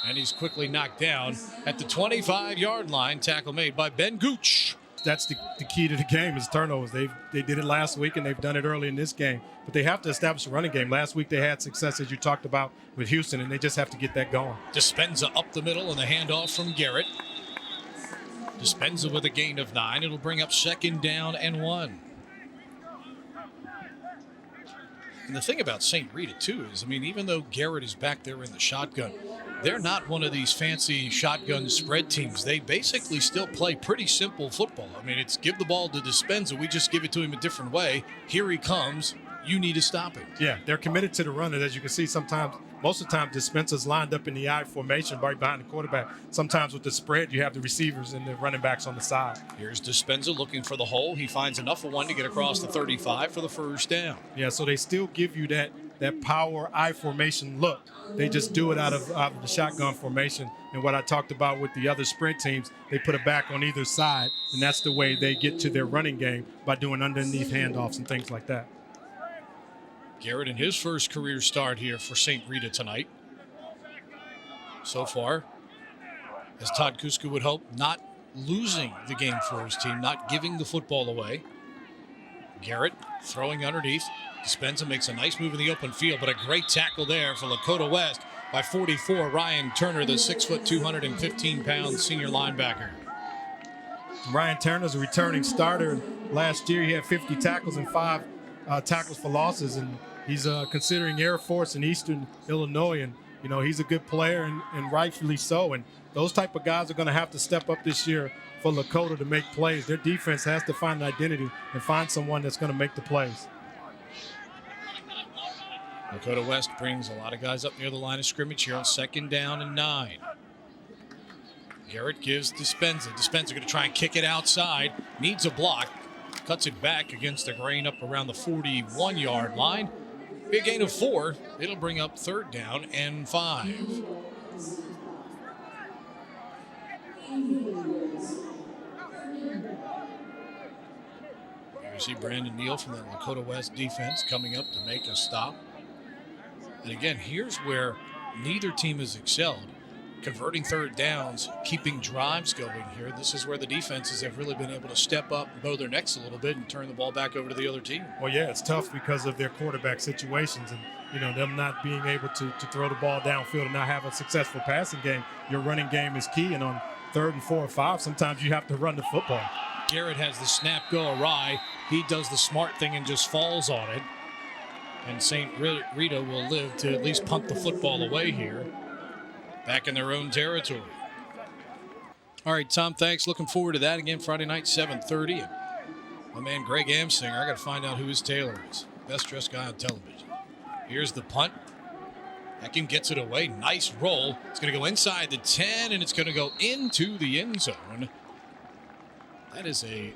and he's quickly knocked down at the 25-yard line. Tackle made by Ben Gooch. That's the key to the game is turnovers. They did it last week, and they've done it early in this game. But they have to establish a running game. Last week they had success, as you talked about, with Houston, and they just have to get that going. Dispenza up the middle, and the handoff from Garrett. Dispenza with a gain of 9. It'll bring up 2nd down and 1. And the thing about St. Rita, too, is, I mean, even though Garrett is back there in the shotgun, they're not one of these fancy shotgun spread teams. They basically still play pretty simple football. I mean, it's give the ball to Dispenza. We just give it to him a different way. Here he comes. You need to stop him. Yeah, they're committed to the run. And as you can see, most of the time, Dispenza's lined up in the I formation right behind the quarterback. Sometimes with the spread, you have the receivers and the running backs on the side. Here's Dispenza looking for the hole. He finds enough of one to get across the 35 for the first down. Yeah, so they still give you that power I formation look. They just do it out of the shotgun formation. And what I talked about with the other sprint teams, they put a back on either side, and that's the way they get to their running game, by doing underneath handoffs and things like that. Garrett in his first career start here for St. Rita tonight. So far, as Todd Kuska would hope, not losing the game for his team, not giving the football away. Garrett throwing underneath. Dispenza makes a nice move in the open field, but a great tackle there for Lakota West by 44, Ryan Turner, the 6 foot, 215-pound senior linebacker. Ryan Turner's a returning starter. Last year he had 50 tackles and 5 tackles for losses, and he's considering Air Force in Eastern Illinois, and he's a good player, and rightfully so. And those type of guys are going to have to step up this year for Lakota to make plays. Their defense has to find an identity and find someone that's going to make the plays. Lakota West brings a lot of guys up near the line of scrimmage here on 2nd down and 9. Garrett gives Dispenza. Dispenza going to try and kick it outside. Needs a block. Cuts it back against the grain up around the 41-yard line. Big gain of 4. It'll bring up 3rd down and 5. You see Brandon Neal from the Lakota West defense coming up to make a stop. And again, here's where neither team has excelled. Converting 3rd downs, keeping drives going here. This is where the defenses have really been able to step up and bow their necks a little bit and turn the ball back over to the other team. Well, yeah, it's tough because of their quarterback situations and, them not being able to throw the ball downfield and not have a successful passing game. Your running game is key, and on 3rd and 4 or 5, sometimes you have to run the football. Garrett has the snap go awry. He does the smart thing and just falls on it. And St. Rita will live to at least punt the football away here. Back in their own territory. All right, Tom, thanks. Looking forward to that again Friday night, 7:30. And my man Greg Amsinger, I got to find out who his tailor is. Best dressed guy on television. Here's the punt. Beckham gets it away. Nice roll. It's going to go inside the 10, and it's going to go into the end zone. That is a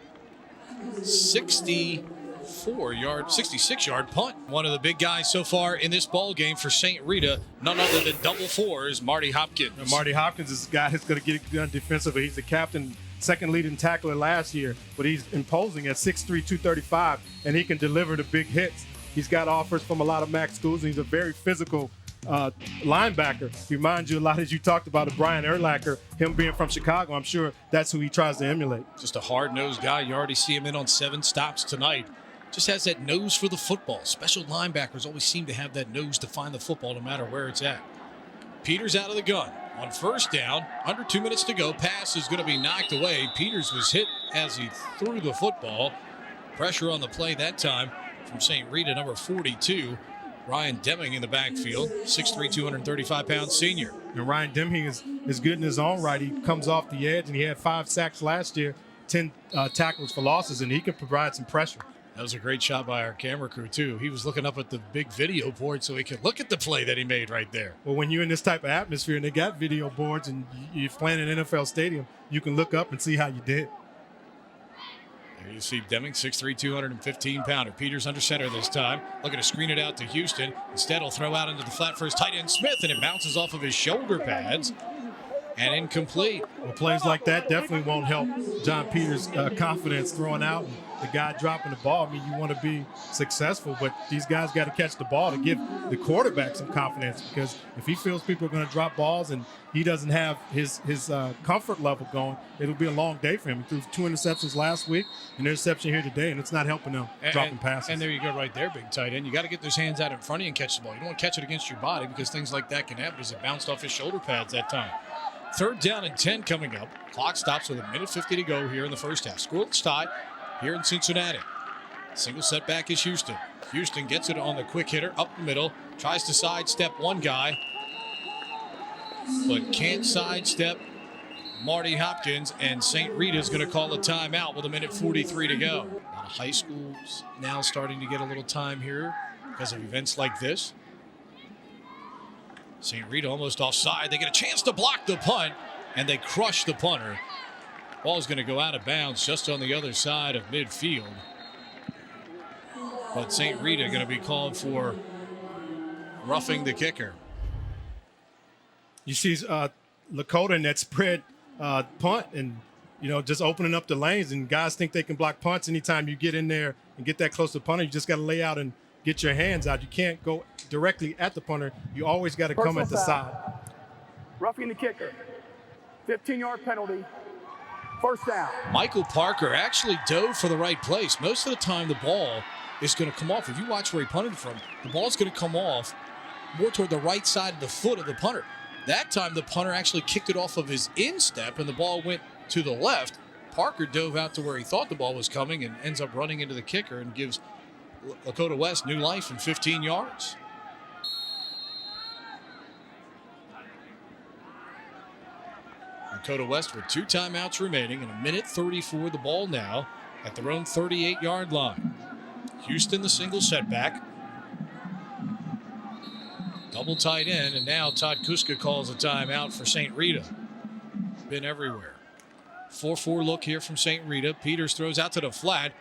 66-yard punt. One of the big guys so far in this ball game for St. Rita, none other than double 4s, Marty Hopkins. And Marty Hopkins is a guy who's going to get it done defensively. He's the captain, second leading tackler last year, but he's imposing at 6'3", 235, and he can deliver the big hits. He's got offers from a lot of MAC schools, and he's a very physical linebacker. He reminds you a lot, as you talked about, of Brian Urlacher, him being from Chicago. I'm sure that's who he tries to emulate. Just a hard-nosed guy. You already see him in on 7 stops tonight. Just has that nose for the football. Special linebackers always seem to have that nose to find the football no matter where it's at. Peters out of the gun. On 1st down, under 2 minutes to go. Pass is going to be knocked away. Peters was hit as he threw the football. Pressure on the play that time from St. Rita, number 42. Ryan Deming in the backfield, 6'3", 235-pound senior. And Ryan Deming is good in his own right. He comes off the edge, and he had 5 sacks last year, 10 tackles for losses, and he can provide some pressure. That was a great shot by our camera crew, too. He was looking up at the big video board so he could look at the play that he made right there. Well, when you're in this type of atmosphere and they got video boards and you're playing in an NFL stadium, you can look up and see how you did. There you see Deming, 6'3", 215-pounder. Peters under center this time. Looking to screen it out to Houston. Instead, he'll throw out into the flat for his tight end Smith, and it bounces off of his shoulder pads. And incomplete. Well, plays like that definitely won't help John Peters' confidence throwing out and the guy dropping the ball. I mean, you want to be successful, but these guys got to catch the ball to give the quarterback some confidence, because if he feels people are going to drop balls and he doesn't have his comfort level going, it'll be a long day for him. He threw 2 interceptions last week, an interception here today, and it's not helping them dropping passes. And there you go right there, big tight end. You got to get those hands out in front of you and catch the ball. You don't want to catch it against your body, because things like that can happen as it bounced off his shoulder pads that time. 3rd down and 10 coming up. Clock stops with 1:50 to go here in the first half. Scoreless tie here in Cincinnati. Single setback is Houston. Houston gets it on the quick hitter up the middle. Tries to sidestep one guy, but can't sidestep Marty Hopkins, and St. Rita's going to call a timeout with 1:43 to go. A lot of high schools now starting to get a little time here because of events like this. St. Rita almost offside. They get a chance to block the punt, and they crush the punter. Ball's going to go out of bounds just on the other side of midfield. But St. Rita going to be called for roughing the kicker. You see Lakota in that spread punt and, just opening up the lanes, and guys think they can block punts. Anytime you get in there and get that close to the punter, you just got to lay out and get your hands out. You can't go directly at the punter. You always got to come at the side. Roughing the kicker. 15-yard penalty. First down. Michael Parker actually dove for the right place. Most of the time the ball is going to come off. If you watch where he punted from, the ball's going to come off more toward the right side of the foot of the punter. That time the punter actually kicked it off of his instep and the ball went to the left. Parker dove out to where he thought the ball was coming and ends up running into the kicker and gives Lakota West new life in 15 yards. Lakota West with 2 timeouts remaining and 1:34 the ball now at their own 38-yard line. Houston the single setback. Double tight end, and now Todd Kuska calls a timeout for St. Rita. Been everywhere. 4-4 look here from St. Rita. Peters throws out to the flat,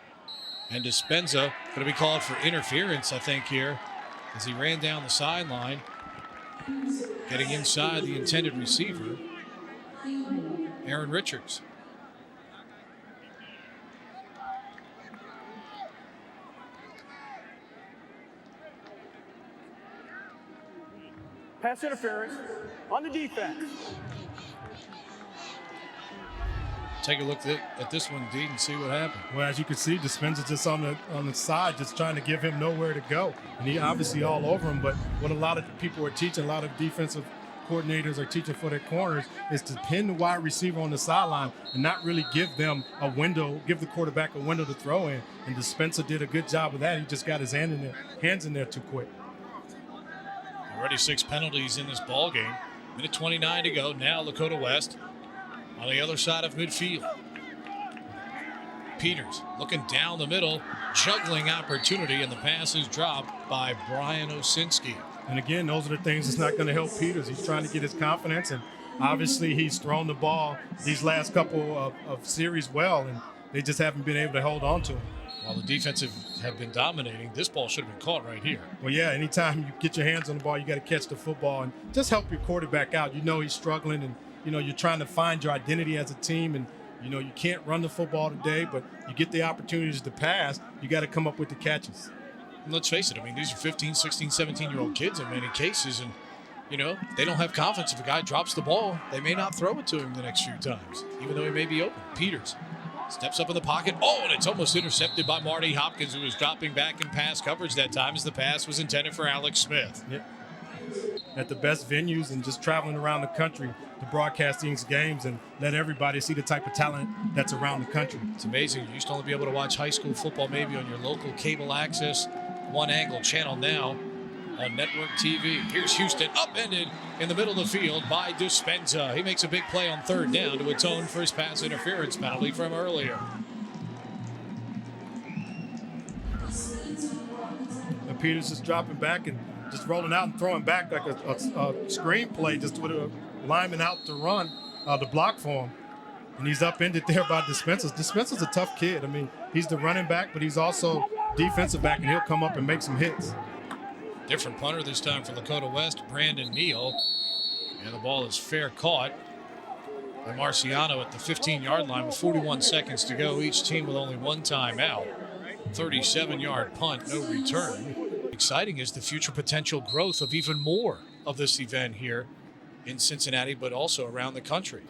and Dispenza going to be called for interference, I think, here, as he ran down the sideline, getting inside the intended receiver, Aaron Richards. Pass interference on the defense. Take a look at this one, Dean, and see what happened. Well, as you can see, Dispenza just on the side, just trying to give him nowhere to go. And he obviously all over him, but what a lot of people are teaching, a lot of defensive coordinators are teaching for their corners, is to pin the wide receiver on the sideline and not really give them a window, give the quarterback a window to throw in. And Dispenza did a good job of that. He just got his hands in there too quick. Already 6 penalties in this ball game. 1:29 to go. Now Lakota West on the other side of midfield. Peters looking down the middle, juggling opportunity, and the pass is dropped by Brian Osinski. And again, those are the things that's not going to help Peters. He's trying to get his confidence, and obviously he's thrown the ball these last couple of series well, and they just haven't been able to hold on to him. While the defensive have been dominating, this ball should have been caught right here. Well, yeah, anytime you get your hands on the ball, you got to catch the football and just help your quarterback out. You know he's struggling, and you know you're trying to find your identity as a team, and you know you can't run the football today, but you get the opportunities to pass, you got to come up with the catches. And let's face it, I mean, these are 15, 16, 17-year-old kids in many cases, and you know, they don't have confidence. If a guy drops the ball, they may not throw it to him the next few times, even though he may be open. Peters steps up in the pocket. Oh, and it's almost intercepted by Marty Hopkins, who was dropping back in pass coverage that time as the pass was intended for Alex Smith. Yep. At the best venues and just traveling around the country to broadcast these games and let everybody see the type of talent that's around the country. It's amazing. You used to only be able to watch high school football maybe on your local cable access one angle channel. Now on network TV. Here's Houston, upended in the middle of the field by Dispenza. He makes a big play on 3rd down to atone for his pass interference penalty from earlier. And Peters is dropping back and just rolling out and throwing back like a screen play, just with a lineman out to run, the block for him. And he's upended there by Dispenza. Dispenza's a tough kid. I mean, he's the running back, but he's also defensive back, and he'll come up and make some hits. Different punter this time for Lakota West, Brandon Neal. And the ball is fair caught by Marciano at the 15-yard line with 41 seconds to go. Each team with only 1 timeout. 37-yard punt, no return. Exciting is the future potential growth of even more of this event here in Cincinnati, but also around the country.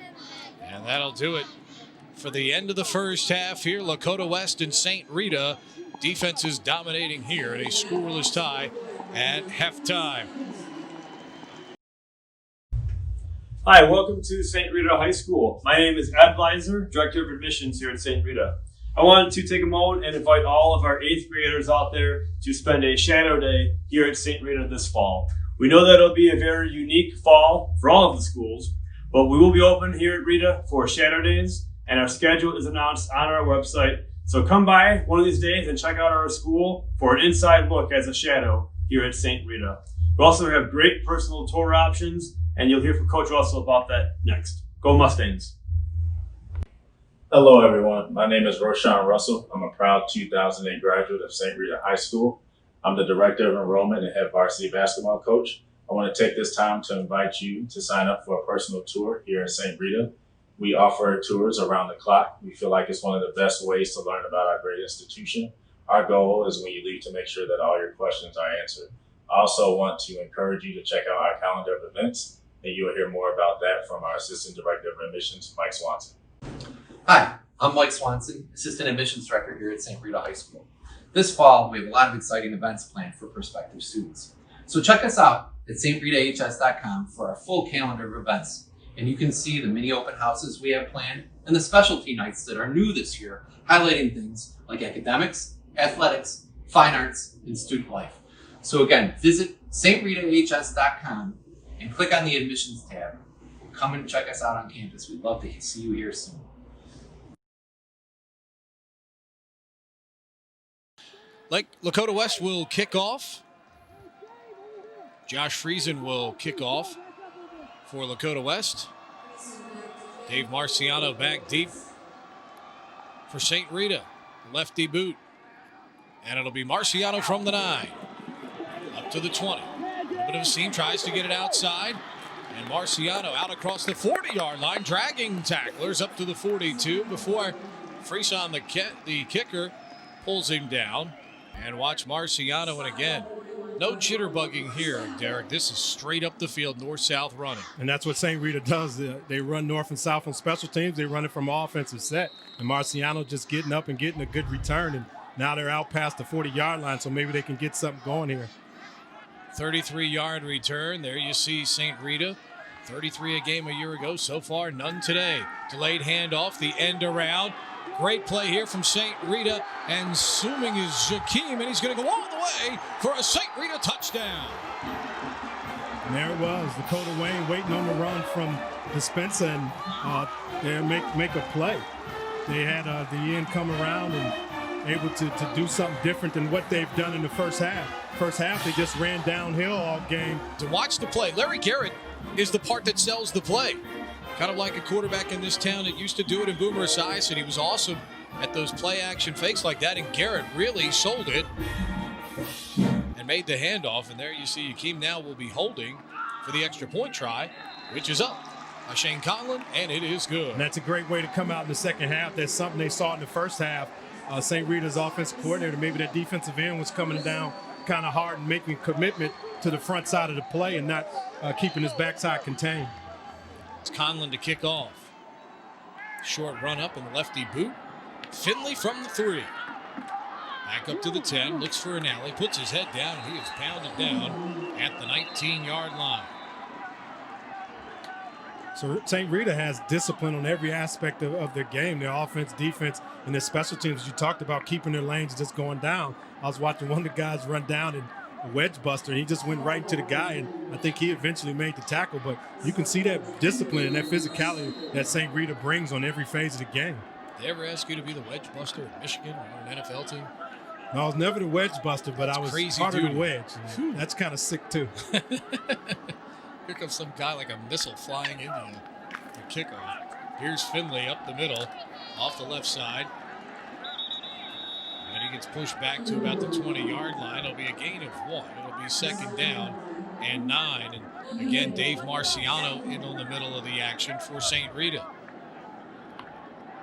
And that'll do it for the end of the first half here. Lakota West and St. Rita. Defenses dominating here in a scoreless tie at halftime. Hi, welcome to St. Rita High School. My name is Ed Weiser, Director of Admissions here at St. Rita. I wanted to take a moment and invite all of our 8th graders out there to spend a shadow day here at St. Rita this fall. We know that it'll be a very unique fall for all of the schools, but we will be open here at Rita for shadow days, and our schedule is announced on our website. So come by one of these days and check out our school for an inside look as a shadow here at St. Rita. We also have great personal tour options, and you'll hear from Coach Russell about that next. Go Mustangs. Hello, everyone. My name is Roshan Russell. I'm a proud 2008 graduate of St. Rita High School. I'm the Director of Enrollment and Head Varsity Basketball Coach. I want to take this time to invite you to sign up for a personal tour here at St. Rita. We offer tours around the clock. We feel like it's one of the best ways to learn about our great institution. Our goal is when you leave to make sure that all your questions are answered. I also want to encourage you to check out our calendar of events, and you'll hear more about that from our Assistant Director of Admissions, Mike Swanson. Hi, I'm Mike Swanson, Assistant Admissions Director here at St. Rita High School. This fall, we have a lot of exciting events planned for prospective students. So check us out at stritahs.com for our full calendar of events. And you can see the mini open houses we have planned and the specialty nights that are new this year, highlighting things like academics, athletics, fine arts, and student life. So again, visit stritahs.com and click on the admissions tab. Come and check us out on campus. We'd love to see you here soon. Lakota West will kick off. Josh Friesen will kick off for Lakota West. Dave Marciano back deep for St. Rita. Lefty boot. And it'll be Marciano from the 9. Up to the 20. A little bit of a seam, tries to get it outside. And Marciano out across the 40-yard line, dragging tacklers up to the 42 before Friesen, the kicker, pulls him down. And watch Marciano, and again, no jitterbugging here, Derek. This is straight up the field, north-south running. And that's what St. Rita does. They run north and south on special teams. They run it from offensive set. And Marciano just getting up and getting a good return. And now they're out past the 40-yard line, so maybe they can get something going here. 33-yard return. There you see St. Rita. 33 a game a year ago. So far, none today. Delayed handoff, the end around. Great play here from St. Rita, and zooming is Jakeem, and he's going to go all the way for a St. Rita touchdown. And there it was, Dakota Wayne waiting on the run from Dispenza, and they make a play. They had the end come around and able to do something different than what they've done in the first half. First half, they just ran downhill all game. To watch the play, Larry Garrett is the part that sells the play. Kind of like a quarterback in this town that used to do it in Boomer Esiason. He was awesome at those play-action fakes like that, and Garrett really sold it and made the handoff. And there you see Jakeem now will be holding for the extra point try, which is up by Shane Conlon, and it is good. And that's a great way to come out in the second half. That's something they saw in the first half. St. Rita's offensive coordinator, maybe that defensive end was coming down kind of hard and making commitment to the front side of the play and not keeping his backside contained. It's Conlon to kick off. Short run up in the lefty boot. Finley from the 3. Back up to the 10, looks for an alley, puts his head down, and he is pounded down at the 19-yard line. So St. Rita has discipline on every aspect of their game, their offense, defense, and their special teams. You talked about keeping their lanes just going down. I was watching one of the guys run down and a wedge buster, and he just went right to the guy, and I think he eventually made the tackle. But you can see that discipline and that physicality that St. Rita brings on every phase of the game. Did they ever ask you to be the wedge buster in Michigan or an NFL team? No, I was never the wedge buster, but I was part of the wedge. That's kind of sick, too. Here comes some guy like a missile flying into the kickoff. Here's Finley up the middle, off the left side. And he gets pushed back to about the 20-yard line. It'll be a gain of 1. It'll be second down and 9. And again, Dave Marciano in on the middle of the action for St. Rita.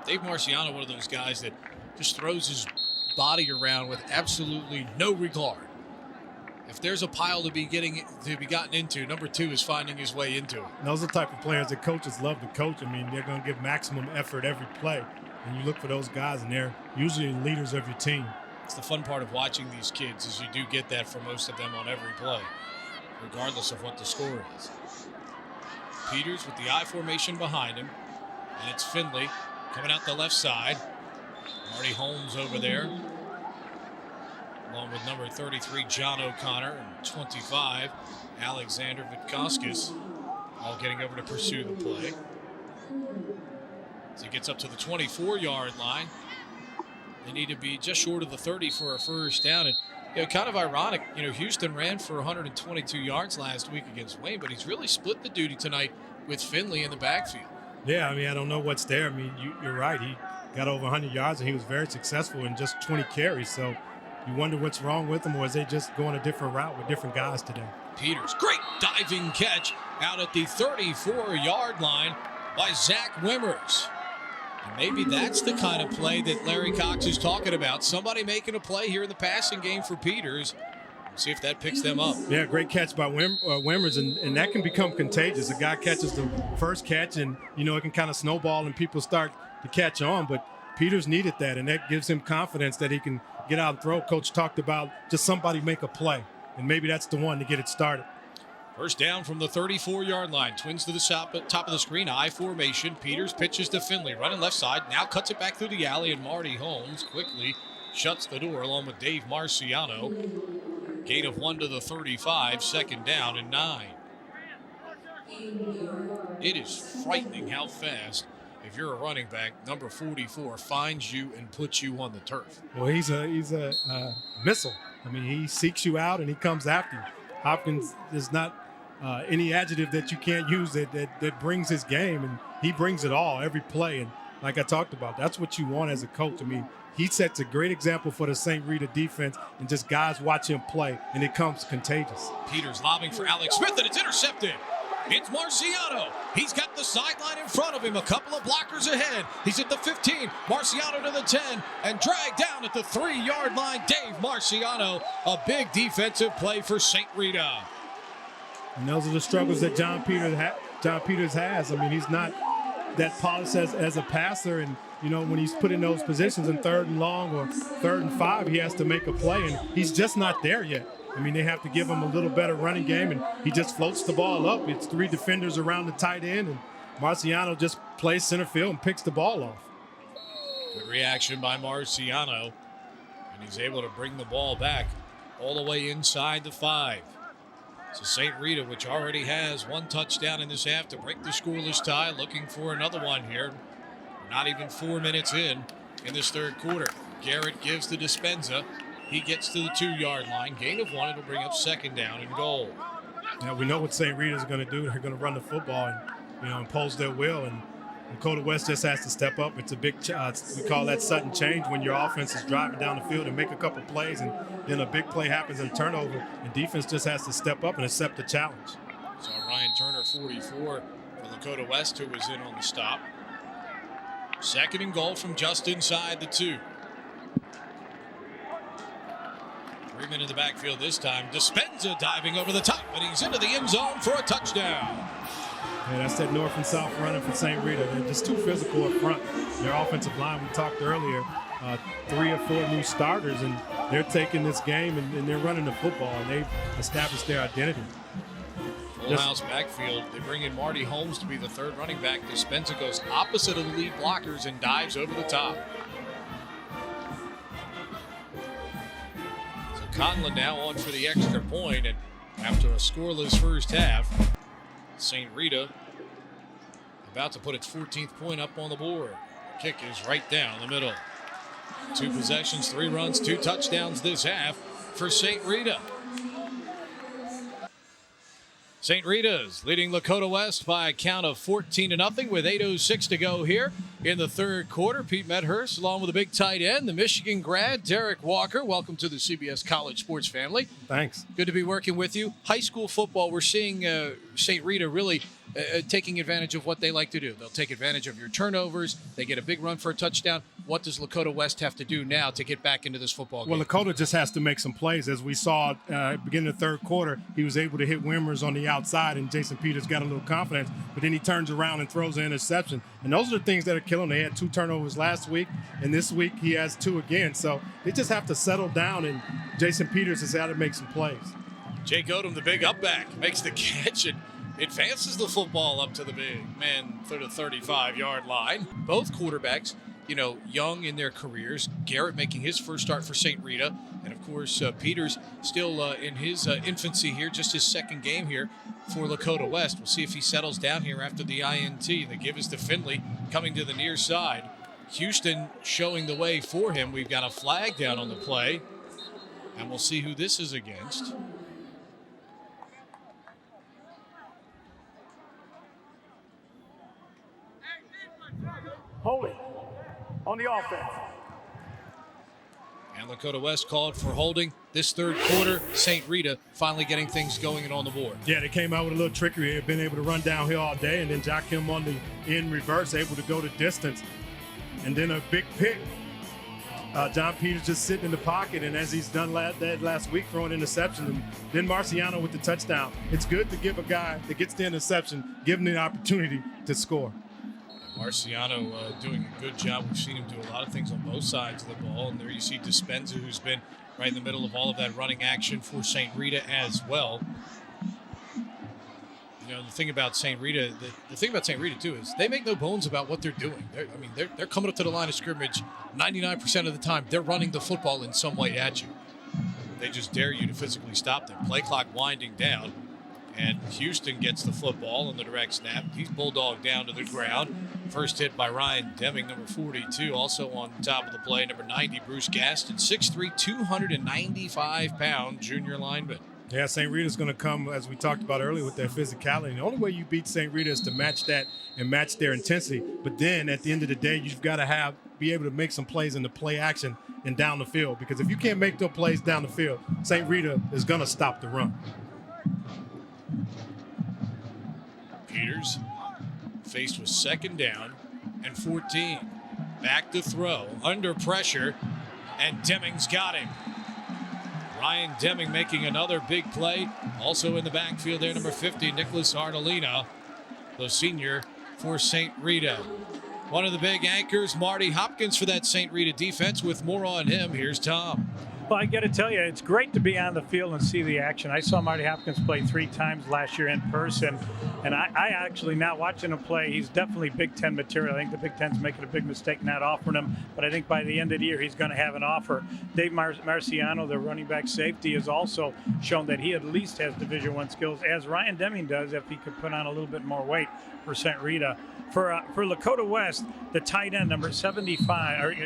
Dave Marciano, one of those guys that just throws his body around with absolutely no regard. If there's a pile to be gotten into, number 2 is finding his way into it. And those are the type of players that coaches love to coach. I mean, they're going to give maximum effort every play. And you look for those guys, and they're usually leaders of your team. It's the fun part of watching these kids is you do get that from most of them on every play, regardless of what the score is. Peters with the I formation behind him, and it's Finley coming out the left side. Marty Holmes over there, along with number 33, John O'Connor, and 25, Alexander Vitkoskis, all getting over to pursue the play. As he gets up to the 24-yard line, they need to be just short of the 30 for a first down. And kind of ironic, Houston ran for 122 yards last week against Wayne, but he's really split the duty tonight with Finley in the backfield. Yeah, I mean, I don't know what's there. I mean, you're right. He got over 100 yards, and he was very successful in just 20 carries. So you wonder what's wrong with him, or is they just going a different route with different guys today? Peters, great diving catch out at the 34-yard line by Zach Wimmers. And maybe that's the kind of play that Larry Cox is talking about. Somebody making a play here in the passing game for Peters. We'll see if that picks them up. Yeah, great catch by Wimmers, and that can become contagious. A guy catches the first catch, and, it can kind of snowball, and people start catch on, but Peters needed that, and that gives him confidence that he can get out and throw. Coach talked about just somebody make a play, and maybe that's the one to get it started. First down from the 34-yard line. Twins to the top of the screen, I formation. Peters pitches to Finley, running left side. Now cuts it back through the alley, and Marty Holmes quickly shuts the door along with Dave Marciano. Gain of 1 to the 35, second down and 9. It is frightening how fast, if you're a running back, number 44 finds you and puts you on the turf. Well, he's a missile. I mean, he seeks you out and he comes after you. Hopkins is not any adjective that you can't use that brings his game, and he brings it all every play. And like I talked about, that's what you want as a coach. I mean, he sets a great example for the St. Rita defense, and just guys watch him play, and it comes contagious. Peters lobbing for Alex Smith, and it's intercepted. It's Marciano. He's got the sideline in front of him, a couple of blockers ahead. He's at the 15, Marciano to the 10, and dragged down at the 3-yard line. Dave Marciano, a big defensive play for St. Rita. And those are the struggles that John Peters has. I mean, he's not that polished as a passer, and you know, when he's put in those positions in 3rd and long or 3rd and 5, he has to make a play, and he's just not there yet. I mean, they have to give him a little better running game, and he just floats the ball up. It's 3 defenders around the tight end, and Marciano just plays center field and picks the ball off. Good reaction by Marciano, and he's able to bring the ball back all the way inside the 5. So St. Rita, which already has 1 touchdown in this half to break the scoreless tie, looking for another one here. Not even 4 minutes in this 3rd quarter. Garrett gives to Dispenza. He gets to the 2-yard line. Gain of 1. It'll bring up second down and goal. Now we know what St. Rita is going to do. They're going to run the football and impose their will. And Lakota West just has to step up. It's a big, we call that sudden change when your offense is driving down the field and make a couple plays, and then a big play happens in turnover, and defense just has to step up and accept the challenge. So Ryan Turner, 44 for Lakota West, who was in on the stop. Second and goal from just inside the 2. Freeman in the backfield this time. Dispenza diving over the top, and he's into the end zone for a touchdown. Yeah, that's that north and south running for St. Rita. They're just too physical up front. Their offensive line, we talked earlier, 3 or 4 new starters, and they're taking this game and they're running the football, and they've established their identity. Full house backfield. They bring in Marty Holmes to be the 3rd running back. Dispenza goes opposite of the lead blockers and dives over the top. So Conlon now on for the extra point, and after a scoreless first half, St. Rita about to put its 14th point up on the board. Kick is right down the middle. 2 possessions, 3 runs, 2 touchdowns this half for St. Rita. St. Rita's leading Lakota West by a count of 14-0 with 8:06 to go here in the 3rd quarter. Pete Medhurst along with the big tight end, the Michigan grad, Derek Walker. Welcome to the CBS College Sports family. Thanks. Good to be working with you. High school football, we're seeing St. Rita really taking advantage of what they like to do. They'll take advantage of your turnovers. They get a big run for a touchdown. What does Lakota West have to do now to get back into this football game? Well, Lakota just has to make some plays. As we saw beginning of the 3rd quarter, he was able to hit Wimmers on the outside, and Jason Peters got a little confidence, but then he turns around and throws an interception. And those are the things that are killing. They had 2 turnovers last week, and this week he has 2 again. So they just have to settle down, and Jason Peters has got to make some plays. Jake Odom, the big up back, makes the catch and advances the football up to the big man to the 35-yard line. Both quarterbacks, young in their careers. Garrett making his first start for St. Rita. And, of course, Peters still in his infancy here, just his 2nd game here for Lakota West. We'll see if he settles down here after the INT. The give is to Finley coming to the near side. Houston showing the way for him. We've got a flag down on the play. And we'll see who this is against. Holding on the offense. And Lakota West called for holding. This 3rd quarter, St. Rita finally getting things going and on the board. Yeah, they came out with a little trickery. They've been able to run downhill all day, and then Joachim on the in reverse, able to go the distance. And then a big pick. John Peters just sitting in the pocket, and as he's done last week, throwing interception, and then Marciano with the touchdown. It's good to give a guy that gets the interception, give him the opportunity to score. Marciano doing a good job. We've seen him do a lot of things on both sides of the ball. And there you see Dispenza, who's been right in the middle of all of that running action for St. Rita as well. You know, the thing about St. Rita, the thing about St. Rita too is they make no bones about what they're doing. They're coming up to the line of scrimmage 99% of the time. They're running the football in some way at you. They just dare you to physically stop them. Play clock winding down, and Houston gets the football on the direct snap. He's bulldogged down to the ground. First hit by Ryan Deming, number 42. Also on top of the play, number 90, Bruce Gaston, 6'3", 295-pound junior lineman. Yeah, St. Rita's going to come, as we talked about earlier, with their physicality. The only way you beat St. Rita is to match that and match their intensity. But then at the end of the day, you've got to be able to make some plays in the play action and down the field. Because if you can't make those plays down the field, St. Rita is going to stop the run. Peters faced with 2nd down and 14. Back to throw, under pressure, and Deming's got him. Ryan Deming making another big play. Also in the backfield there, number 50, Nicholas Ardolina, the senior for St. Rita. One of the big anchors, Marty Hopkins, for that St. Rita defense. With more on him, here's Tom. Well, I got to tell you, it's great to be on the field and see the action. I saw Marty Hopkins play 3 times last year in person, and I actually, now watching him play, he's definitely Big Ten material. I think the Big Ten's making a big mistake not offering him, but I think by the end of the year, he's going to have an offer. Dave Marciano, the running back safety, has also shown that he at least has Division I skills, as Ryan Deming does, if he could put on a little bit more weight for St. Rita. For Lakota West, the tight end, number 75,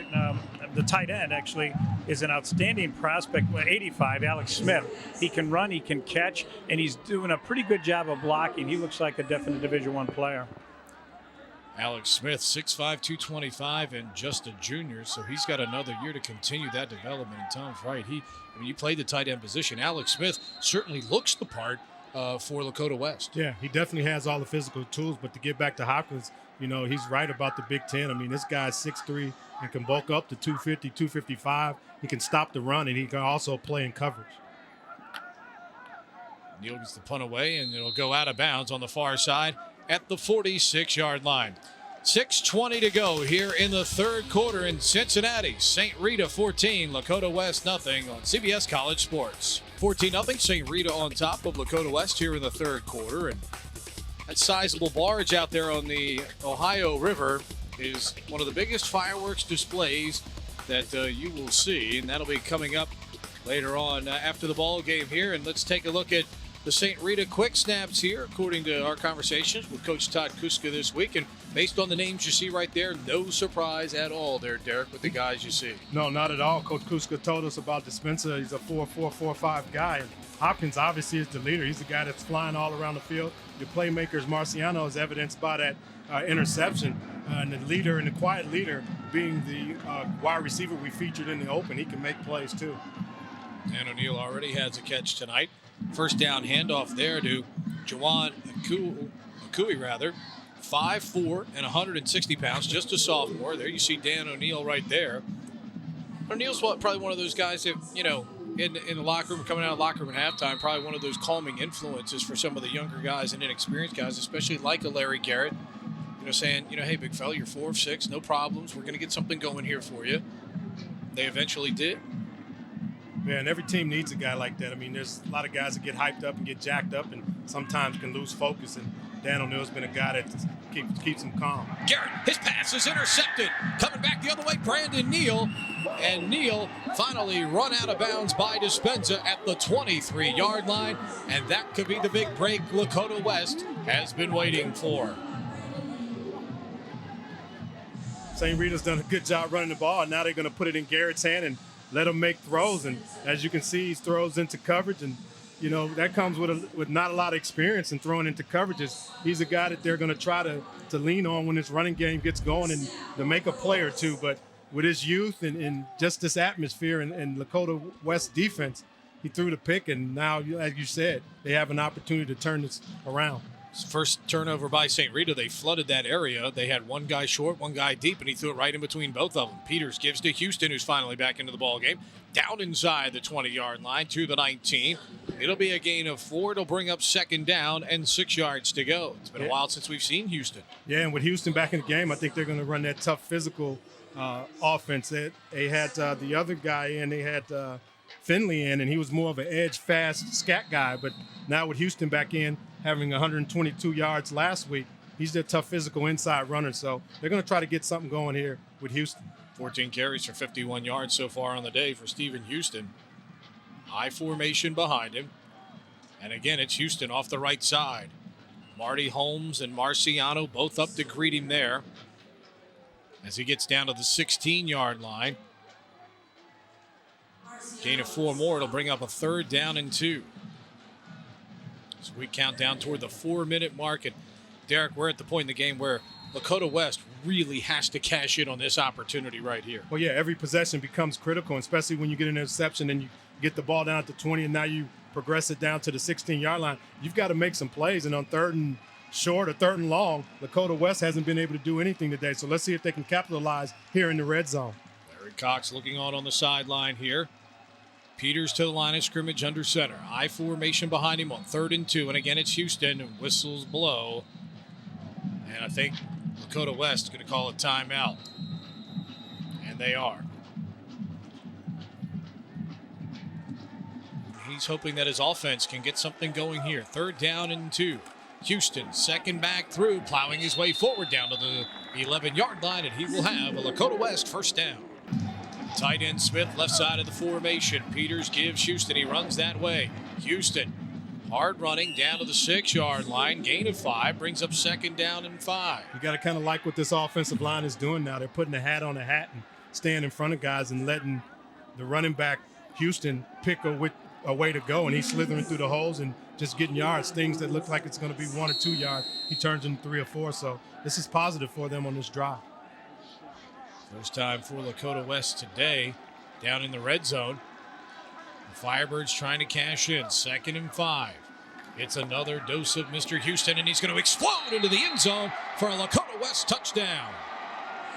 the tight end actually is an outstanding prospect, 85, Alex Smith. He can run, he can catch, and he's doing a pretty good job of blocking. He looks like a definite Division I player. Alex Smith, 6'5", 225, and just a junior, so he's got another year to continue that development. And Tom's right. You played the tight end position. Alex Smith certainly looks the part for Lakota West. Yeah, he definitely has all the physical tools, but to get back to Hopkins, he's right about the Big Ten. I mean, this guy's 6'3" and can bulk up to 250, 255. He can stop the run, and he can also play in coverage. Neal gets the punt away, and it'll go out of bounds on the far side at the 46-yard line. 6:20 to go here in the third quarter in Cincinnati. St. Rita 14, Lakota West nothing on CBS College Sports. 14-0, St. Rita on top of Lakota West here in the third quarter. And that sizable barge out there on the Ohio River is one of the biggest fireworks displays that you will see. And that'll be coming up later on after the ball game here. And let's take a look at the St. Rita quick snaps here, according to our conversations with Coach Todd Kuska this week. And based on the names you see right there, no surprise at all there, Derek, with the guys you see. No, not at all. Coach Kuska told us about Dispenza. He's a 4'4", 4'5" guy. And Hopkins obviously is the leader. He's the guy that's flying all around the field. The playmakers, Marciano, is evidenced by that interception. And the leader and the quiet leader being the wide receiver we featured in the open. He can make plays too. Dan O'Neill already has a catch tonight. First down handoff there to Jawan Akui, 5'4" and 160 pounds, just a sophomore. There you see Dan O'Neill right there. O'Neill's probably one of those guys that, in the locker room, coming out of the locker room at halftime, probably one of those calming influences for some of the younger guys and inexperienced guys, especially like a Larry Garrett, saying, hey, big fella, you're 4 of 6, no problems. We're going to get something going here for you. They eventually did. Yeah, and every team needs a guy like that. I mean, there's a lot of guys that get hyped up and get jacked up and sometimes can lose focus. And Dan O'Neill's been a guy that keeps him calm. Garrett, his pass is intercepted. Coming back the other way, Brandon Neal. And Neal finally run out of bounds by Dispenza at the 23-yard line. And that could be the big break Lakota West has been waiting for. St. Rita's done a good job running the ball, and now they're going to put it in Garrett's hand and let him make throws. And as you can see, he throws into coverage, and that comes with not a lot of experience in throwing into coverages. He's a guy that they're going to try to lean on when this running game gets going and to make a play or two. But with his youth and just this atmosphere and Lakota West defense, he threw the pick, and now, as you said, they have an opportunity to turn this around. First turnover by St. Rita, they flooded that area. They had one guy short, one guy deep, and he threw it right in between both of them. Peters gives to Houston, who's finally back into the ball game. Down inside the 20-yard line to the 19. It'll be a gain of 4. It'll bring up second down and 6 yards to go. It's been a while since we've seen Houston. Yeah, and with Houston back in the game, I think they're going to run that tough physical offense. They had the other guy in. They had Finley in, and he was more of an edge, fast, scat guy. But now with Houston back in, having 122 yards last week, he's their tough physical inside runner. So they're going to try to get something going here with Houston. 14 carries for 51 yards so far on the day for Stephen Houston. High formation behind him. And again, it's Houston off the right side. Marty Holmes and Marciano both up to greet him there as he gets down to the 16-yard line. Gain of 4 more. It'll bring up a 3rd down and 2. So we count down toward the 4-minute mark. And Derek, we're at the point in the game where Lakota West really has to cash in on this opportunity right here. Well, yeah, every possession becomes critical, especially when you get an interception and you get the ball down at the 20 and now you progress it down to the 16-yard line. You've got to make some plays, and on 3rd and short or 3rd and long, Lakota West hasn't been able to do anything today. So let's see if they can capitalize here in the red zone. Larry Cox looking on the sideline here. Peters to the line of scrimmage under center. I formation behind him on 3rd and 2. And again, it's Houston, and whistles blow. And I think Lakota West is going to call a timeout. And they are. He's hoping that his offense can get something going here. 3rd down and 2. Houston, second back through, plowing his way forward down to the 11-yard line, and he will have a Lakota West first down. Tight end Smith, left side of the formation. Peters gives Houston. He runs that way. Houston, hard running down to the 6-yard line. Gain of 5, brings up 2nd down and 5. You got to kind of like what this offensive line is doing now. They're putting a hat on a hat and staying in front of guys and letting the running back Houston pick a way to go, and he's slithering through the holes and just getting yards. Things that look like it's going to be 1 or 2 yards, he turns into 3 or 4. So this is positive for them on this drive. First time for Lakota West today, down in the red zone. The Firebirds trying to cash in. 2nd and 5. It's another dose of Mr. Houston, and he's going to explode into the end zone for a Lakota West touchdown.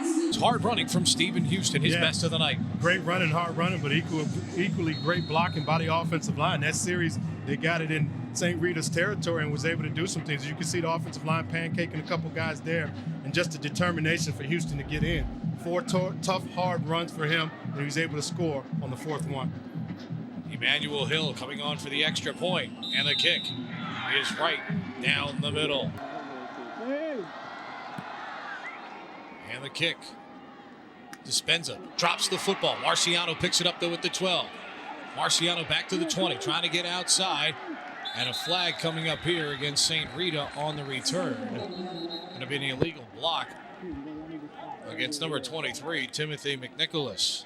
It's hard running from Stephen Houston, his best of the night. Great running, hard running, but equally great blocking by the offensive line. That series, they got it in St. Rita's territory and was able to do some things. You can see the offensive line pancaking a couple guys there, and just the determination for Houston to get in. 4 tough, hard runs for him, and he was able to score on the 4th one. Emmanuel Hill coming on for the extra point, and the kick is right down the middle. And the kick. Dispenza drops the football. Marciano picks it up though at the 12. Marciano back to the 20, trying to get outside. And a flag coming up here against St. Rita on the return. Going to be an illegal block against number 23, Timothy McNicholas.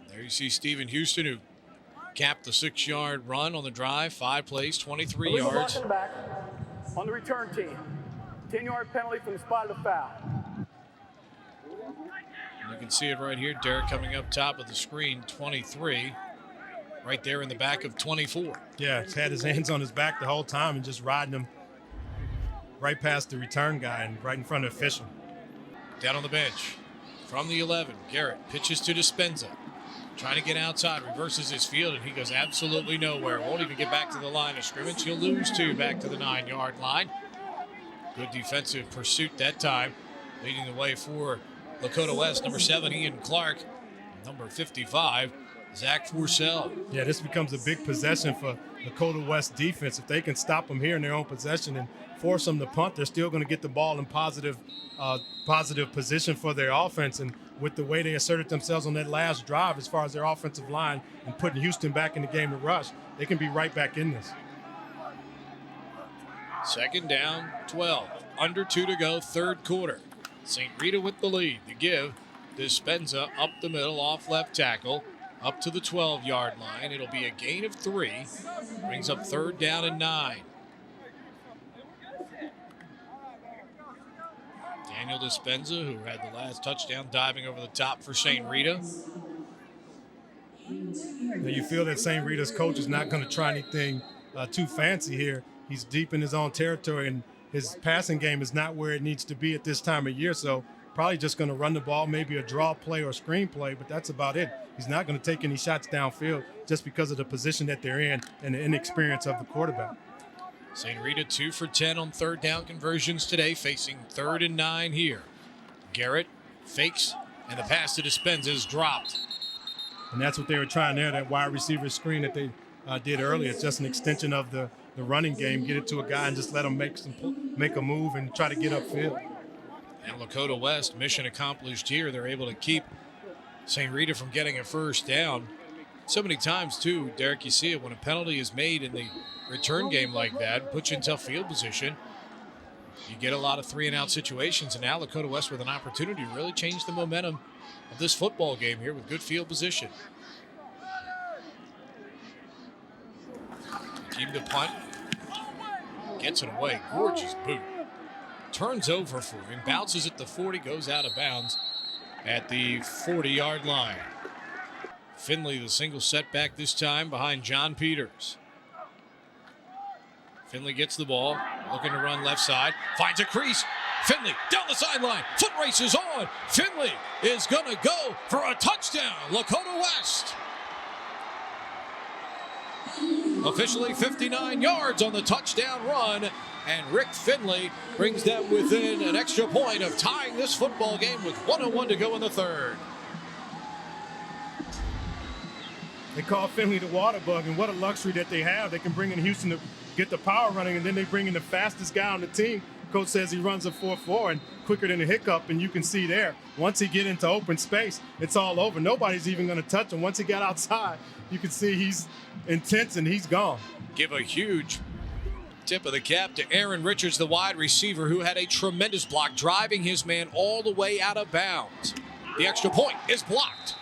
There you see Stephen Houston, who capped the 6-yard run on the drive. 5 plays, 23 yards. Back on the return team. 10-yard penalty from the spot of the foul. You can see it right here. Derek coming up top of the screen, 23. Right there in the back of 24. Yeah, he's had his hands on his back the whole time and just riding him right past the return guy and right in front of the official. Down on the bench. From the 11, Garrett pitches to Dispenza. Trying to get outside, reverses his field, and he goes absolutely nowhere. Won't even get back to the line of scrimmage. He'll lose 2 back to the 9-yard line. Good defensive pursuit that time. Leading the way for Lakota West, number 7, Ian Clark. Number 55, Zach Forsell. Yeah, this becomes a big possession for Lakota West defense. If they can stop them here in their own possession and force them to punt, they're still going to get the ball in positive position for their offense. And with the way they asserted themselves on that last drive as far as their offensive line and putting Houston back in the game to rush, they can be right back in this. 2nd down, 12. Under 2 to go, 3rd quarter. St. Rita with the lead. The give. Dispenza up the middle, off left tackle, up to the 12-yard line. It'll be a gain of 3. Brings up 3rd down and 9. Daniel Dispenza, who had the last touchdown, diving over the top for St. Rita. Now you feel that St. Rita's coach is not going to try anything too fancy here. He's deep in his own territory, and his passing game is not where it needs to be at this time of year. So probably just going to run the ball, maybe a draw play or a screen play, but that's about it. He's not going to take any shots downfield just because of the position that they're in and the inexperience of the quarterback. St. Rita 2 for 10 on third down conversions today, facing 3rd and 9 here. Garrett fakes, and the pass to Dispenza is dropped. And that's what they were trying there, that wide receiver screen that they did earlier. It's just an extension of the running game. Get it to a guy and just let him make a move and try to get upfield. And Lakota West, mission accomplished here. They're able to keep St. Rita from getting a first down. So many times, too, Derek, you see it when a penalty is made in the return game like that, puts you in tough field position. You get a lot of 3-and-out situations, and now Lakota West with an opportunity to really change the momentum of this football game here with good field position. Keep the punt. Gets it away. Gorgeous boot. Turns over for him. Bounces at the 40. Goes out of bounds at the 40-yard line. Finley, the single setback this time behind John Peters. Finley gets the ball. Looking to run left side. Finds a crease. Finley down the sideline. Foot race is on. Finley is going to go for a touchdown. Lakota West. Officially 59 yards on the touchdown run. And Rick Finley brings them within an extra point of tying this football game with 1:01 to go in the third. They call Finley the water bug, and what a luxury that they have. They can bring in Houston to get the power running, and then they bring in the fastest guy on the team. Coach says he runs a 4.4 and quicker than a hiccup, and you can see there. Once he get into open space, it's all over. Nobody's even going to touch him. Once he got outside, you can see he's intense and he's gone. Give a huge tip of the cap to Aaron Richards, the wide receiver, who had a tremendous block, driving his man all the way out of bounds. The extra point is blocked.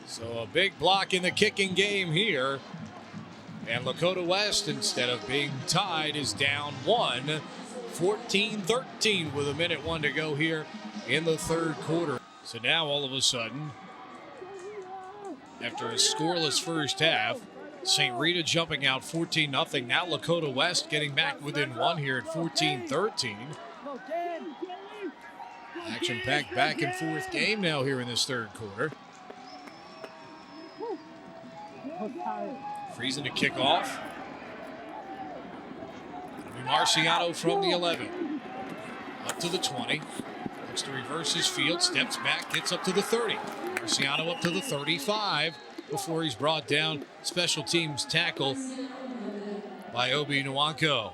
So a big block in the kicking game here. And Lakota West, instead of being tied, is down 1, 14-13 with 1:01 to go here in the third quarter. So now all of a sudden, after a scoreless first half, St. Rita jumping out 14-0. Now Lakota West getting back within 1 here at 14-13. Action-packed back and forth game now here in this third quarter. Friesen to kick off. It'll be Marciano from the 11. Up to the 20. Looks to reverse his field. Steps back. Gets up to the 30. Marciano up to the 35 before he's brought down. Special teams tackle by Obi Nwanko.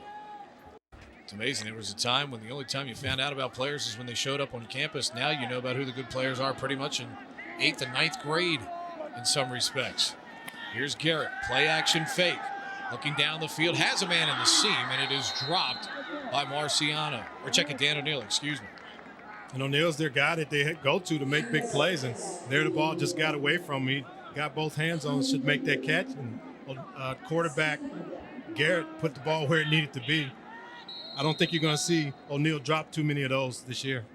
It's amazing. There was a time when the only time you found out about players is when they showed up on campus. Now you know about who the good players are pretty much in 8th and 9th grade in some respects. Here's Garrett, play action fake. Looking down the field, has a man in the seam, and it is dropped by Marciano. Or check it, Dan O'Neill, excuse me. And O'Neill's their guy that they go to make big plays, and there the ball just got away from me. Got both hands on, should make that catch, and quarterback Garrett put the ball where it needed to be. I don't think you're going to see O'Neill drop too many of those this year.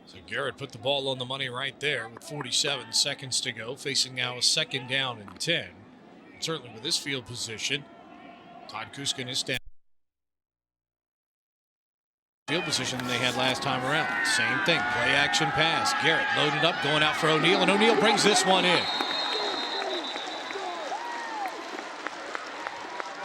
So Garrett put the ball on the money right there with 47 seconds to go, facing now a 2nd down and 10. And certainly with this field position, Todd Kuskin is down. Field position than they had last time around. Same thing, play action pass. Garrett loaded up, going out for O'Neill, and O'Neill brings this one in.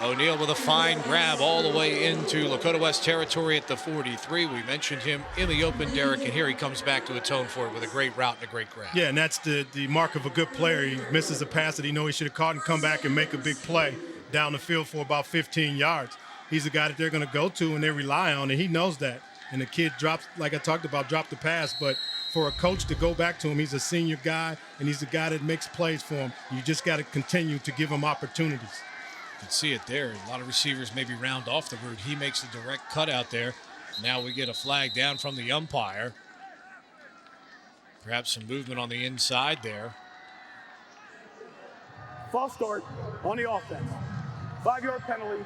O'Neill with a fine grab all the way into Lakota West territory at the 43. We mentioned him in the open, Derek, and here he comes back to atone for it with a great route and a great grab. Yeah, and that's the mark of a good player. He misses a pass that he knows he should have caught and come back and make a big play down the field for about 15 yards. He's a guy that they're going to go to and they rely on, and he knows that. And the kid drops, like I talked about, dropped the pass, but for a coach to go back to him, he's a senior guy, and he's a guy that makes plays for him. You just got to continue to give him opportunities. You can see it there. A lot of receivers maybe round off the route. He makes the direct cut out there. Now we get a flag down from the umpire. Perhaps some movement on the inside there. False start on the offense. 5-yard penalty.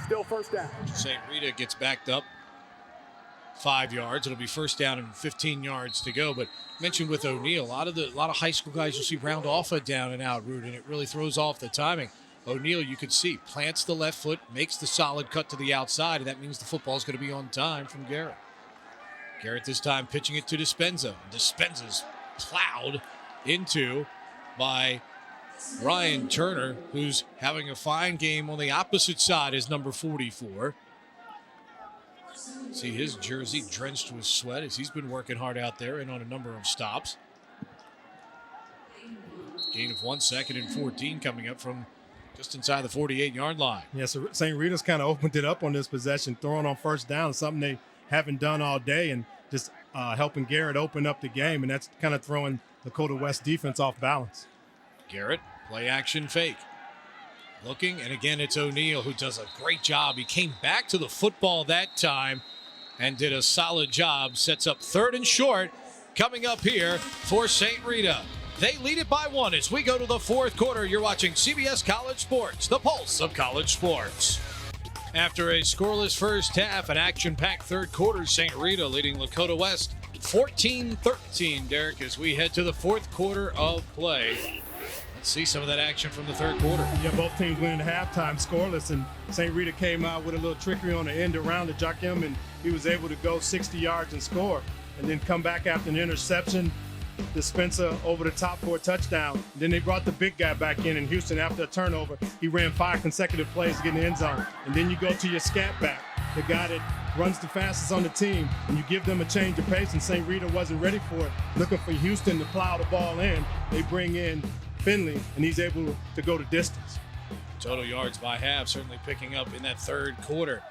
Still first down. St. Rita gets backed up 5 yards. It'll be first down and 15 yards to go. But mentioned with O'Neill, a lot of high school guys you'll see round off a down and out route, and it really throws off the timing. O'Neal, you could see, plants the left foot, makes the solid cut to the outside, and that means the football is going to be on time from Garrett. Garrett this time pitching it to Dispenza. Dispenza's plowed into by Ryan Turner, who's having a fine game on the opposite side, is number 44. See his jersey drenched with sweat as he's been working hard out there and on a number of stops. Gain of 1 second and 14 coming up from just inside the 48-yard line. Yeah, so St. Rita's kind of opened it up on this possession, throwing on first down, something they haven't done all day, and just helping Garrett open up the game, and that's kind of throwing Lakota West defense off balance. Garrett, play action fake. Looking, and again, it's O'Neal who does a great job. He came back to the football that time and did a solid job. Sets up 3rd and short coming up here for St. Rita. They lead it by 1 as we go to the 4th quarter. You're watching CBS College Sports, the pulse of college sports. After a scoreless first half, an action-packed 3rd quarter, St. Rita leading Lakota West 14-13, Derek, as we head to the 4th quarter of play. Let's see some of that action from the 3rd quarter. Yeah, both teams went into halftime scoreless, and St. Rita came out with a little trickery on the end around to Joachim, and he was able to go 60 yards and score, and then come back after an interception. Dispenza over the top for a touchdown. Then they brought the big guy back in Houston after a turnover. He ran 5 consecutive plays to get in the end zone. And then you go to your scat back, the guy that runs the fastest on the team, and you give them a change of pace, and St. Rita wasn't ready for it. Looking for Houston to plow the ball in. They bring in Finley, and he's able to go the distance. Total yards by half certainly picking up in that 3rd quarter.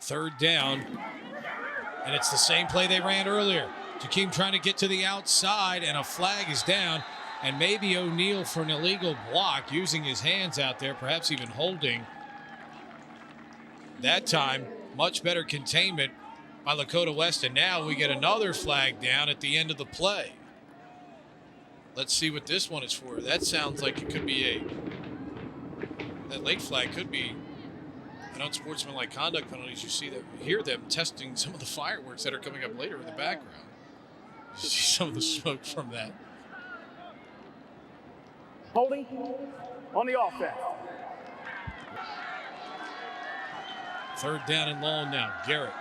3rd down, and it's the same play they ran earlier. Jakeem trying to get to the outside, and a flag is down, and maybe O'Neal for an illegal block, using his hands out there, perhaps even holding. That time, much better containment by Lakota West, and now we get another flag down at the end of the play. Let's see what this one is for. That sounds like it could be that late flag could be an unsportsmanlike conduct penalties. You hear them testing some of the fireworks that are coming up later in the background. See some of the smoke from that. Holding on the offense. 3rd down and long now. Garrett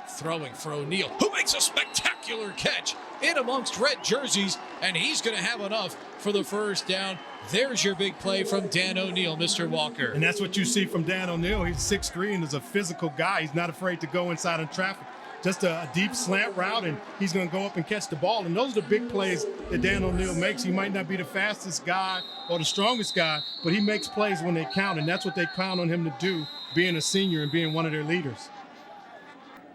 throwing for O'Neal, who makes a spectacular catch in amongst red jerseys, and he's going to have enough for the 1st down. There's your big play from Dan O'Neal, Mr. Walker. And that's what you see from Dan O'Neal. He's 6'3" and is a physical guy. He's not afraid to go inside in traffic. Just a deep slant route, and he's going to go up and catch the ball. And those are the big plays that Dan O'Neal makes. He might not be the fastest guy or the strongest guy, but he makes plays when they count, and that's what they count on him to do, being a senior and being one of their leaders.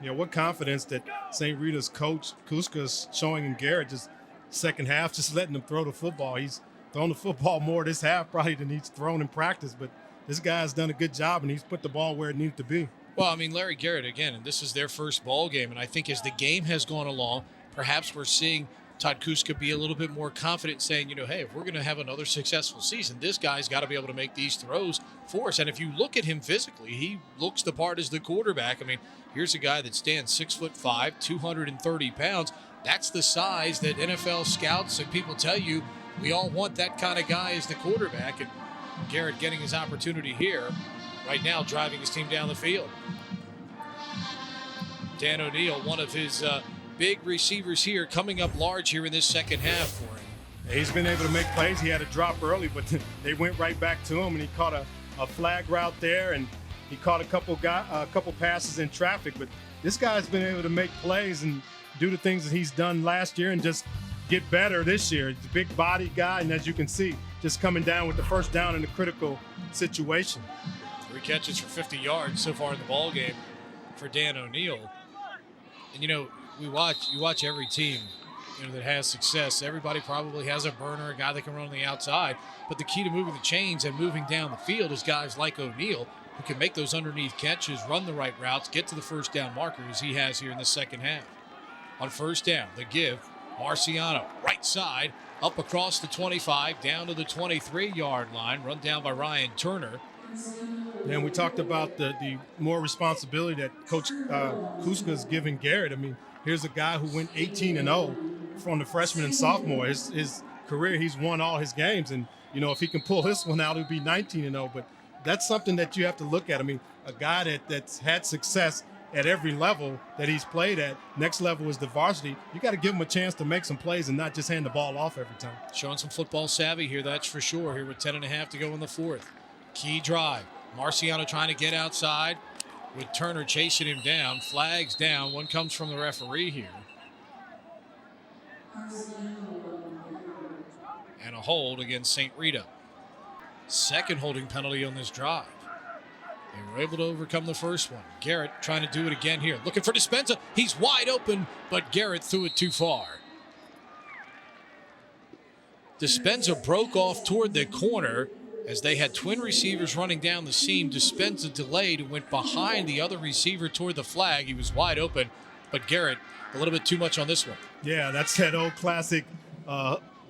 Yeah, what confidence that St. Rita's coach, Kuska's showing in Garrett, just second half, just letting him throw the football. He's thrown the football more this half probably than he's thrown in practice, but this guy's done a good job, and he's put the ball where it needs to be. Well, I mean, Larry Garrett, again, and this is their first ball game, and I think as the game has gone along, perhaps we're seeing Todd Kuska be a little bit more confident, saying, hey, if we're going to have another successful season, this guy's got to be able to make these throws for us. And if you look at him physically, he looks the part as the quarterback. I mean, here's a guy that stands 6'5", 230 pounds. That's the size that NFL scouts and people tell you we all want that kind of guy as the quarterback. And Garrett getting his opportunity here right now, driving his team down the field. Dan O'Neal, one of his big receivers here, coming up large here in this second half for him. He's been able to make plays. He had a drop early, but they went right back to him, and he caught a flag route there, and he caught a couple passes in traffic. But this guy's been able to make plays and do the things that he's done last year and just get better this year. He's a big body guy, and as you can see, just coming down with the 1st down in a critical situation. 3 catches for 50 yards so far in the ball game for Dan O'Neal. And you watch every team that has success. Everybody probably has a burner, a guy that can run on the outside. But the key to moving the chains and moving down the field is guys like O'Neal who can make those underneath catches, run the right routes, get to the 1st down marker as he has here in the second half. On 1st down, the give, Marciano, right side, up across the 25, down to the 23-yard line, run down by Ryan Turner. And we talked about the more responsibility that Coach Kuska's giving Garrett. I mean, here's a guy who went 18-0 from the freshman and sophomore. His career, he's won all his games. And, if he can pull this one out, it'll be 19-0. But that's something that you have to look at. I mean, a guy that's had success at every level that he's played at, next level is the varsity. You got to give him a chance to make some plays and not just hand the ball off every time. Showing some football savvy here, that's for sure. Here with 10.5 to go in the fourth. Key drive. Marciano trying to get outside with Turner chasing him down. Flags down. One comes from the referee here. And a hold against St. Rita. Second holding penalty on this drive. They were able to overcome the first one. Garrett trying to do it again here. Looking for Dispenza. He's wide open, but Garrett threw it too far. Dispenza broke off toward the corner as they had twin receivers running down the seam. Dispenza delayed and went behind the other receiver toward the flag. He was wide open, but Garrett a little bit too much on this one. Yeah, that's that old classic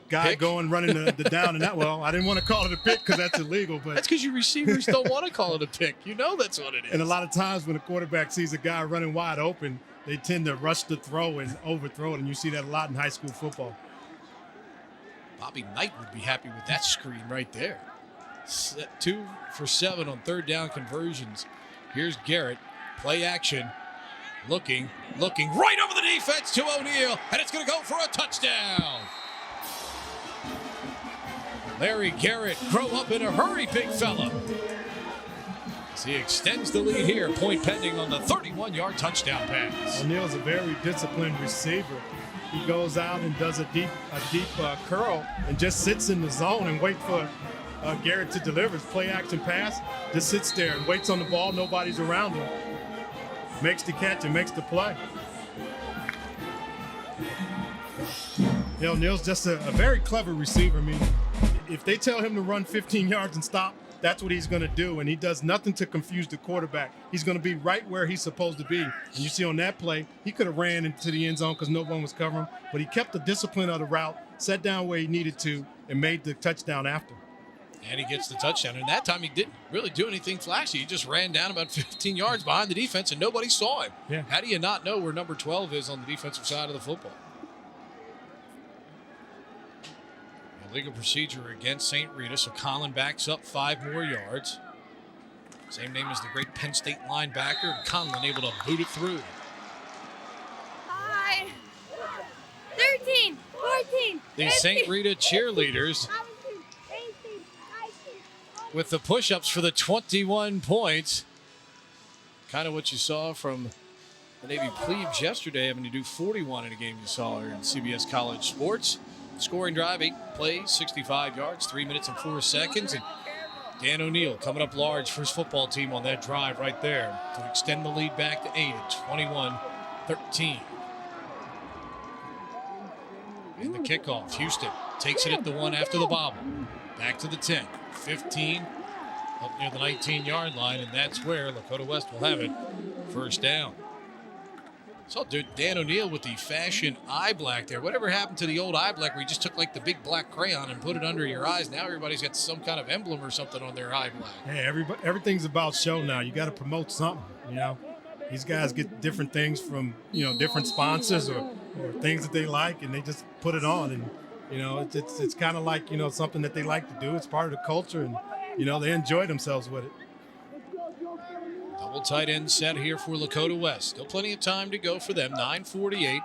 guy Pick? going running the down and that. Well, I didn't want to call it a pick because that's illegal, but That's because you receivers don't want to call it a pick. You know that's what it is. and a lot of times when a quarterback sees a guy running wide open, they tend to rush the throw and overthrow it, and you see that a lot in high school football. Bobby Knight would be happy with that screen right there. 2 for 7 on third down conversions. Here's Garrett. Play action. Looking right over the defense to O'Neal, and it's going to go for a touchdown. Larry Garrett, grow up in a hurry, big fella. As he extends the lead here, point pending on the 31-yard touchdown pass. O'Neal's a very disciplined receiver. He goes out and does a deep curl and just sits in the zone and wait for Garrett to deliver. His play action pass, just sits there and waits on the ball. Nobody's around him. Makes the catch and makes the play. O'Neal's just a very clever receiver. I mean, if they tell him to run 15 yards and stop, that's what he's going to do, and he does nothing to confuse the quarterback. He's going to be right where he's supposed to be. And you see on that play, he could have ran into the end zone because no one was covering him, but he kept the discipline of the route, sat down where he needed to, and made the touchdown after. And he gets the touchdown. And that time he didn't really do anything flashy. He just ran down about 15 yards behind the defense, and nobody saw him. Yeah. How do you not know where number 12 is on the defensive side of the football? Illegal procedure against St. Rita, so Colin backs up 5 more yards. Same name as the great Penn State linebacker. Conlon able to boot it through. 5, 13, 14, The St. Rita cheerleaders 17, 18, 19, with the push-ups for the 21 points. Kind of what you saw from the Navy plebes yesterday, having to do 41 in a game you saw here in CBS College Sports. Scoring drive, 8 plays, 65 yards, 3 minutes and 4 seconds. And Dan O'Neal coming up large for his football team on that drive right there to extend the lead back to 8 at 21-13. And the kickoff, Houston takes it at the 1 after the bobble. Back to the 10, 15, up near the 19-yard line, and that's where Lakota West will have it. First down. Saw Dan O'Neal with the fashion eye black there. Whatever happened to the old eye black where you just took like the big black crayon and put it under your eyes? Now everybody's got some kind of emblem or something on their eye black. Hey, everything's about show now. You got to promote something, you know. These guys get different things from, different sponsors or things that they like, and they just put it on. And, it's kind of like, something that they like to do. It's part of the culture, and, they enjoy themselves with it. Double tight end set here for Lakota West. Still plenty of time to go for them. 9:48.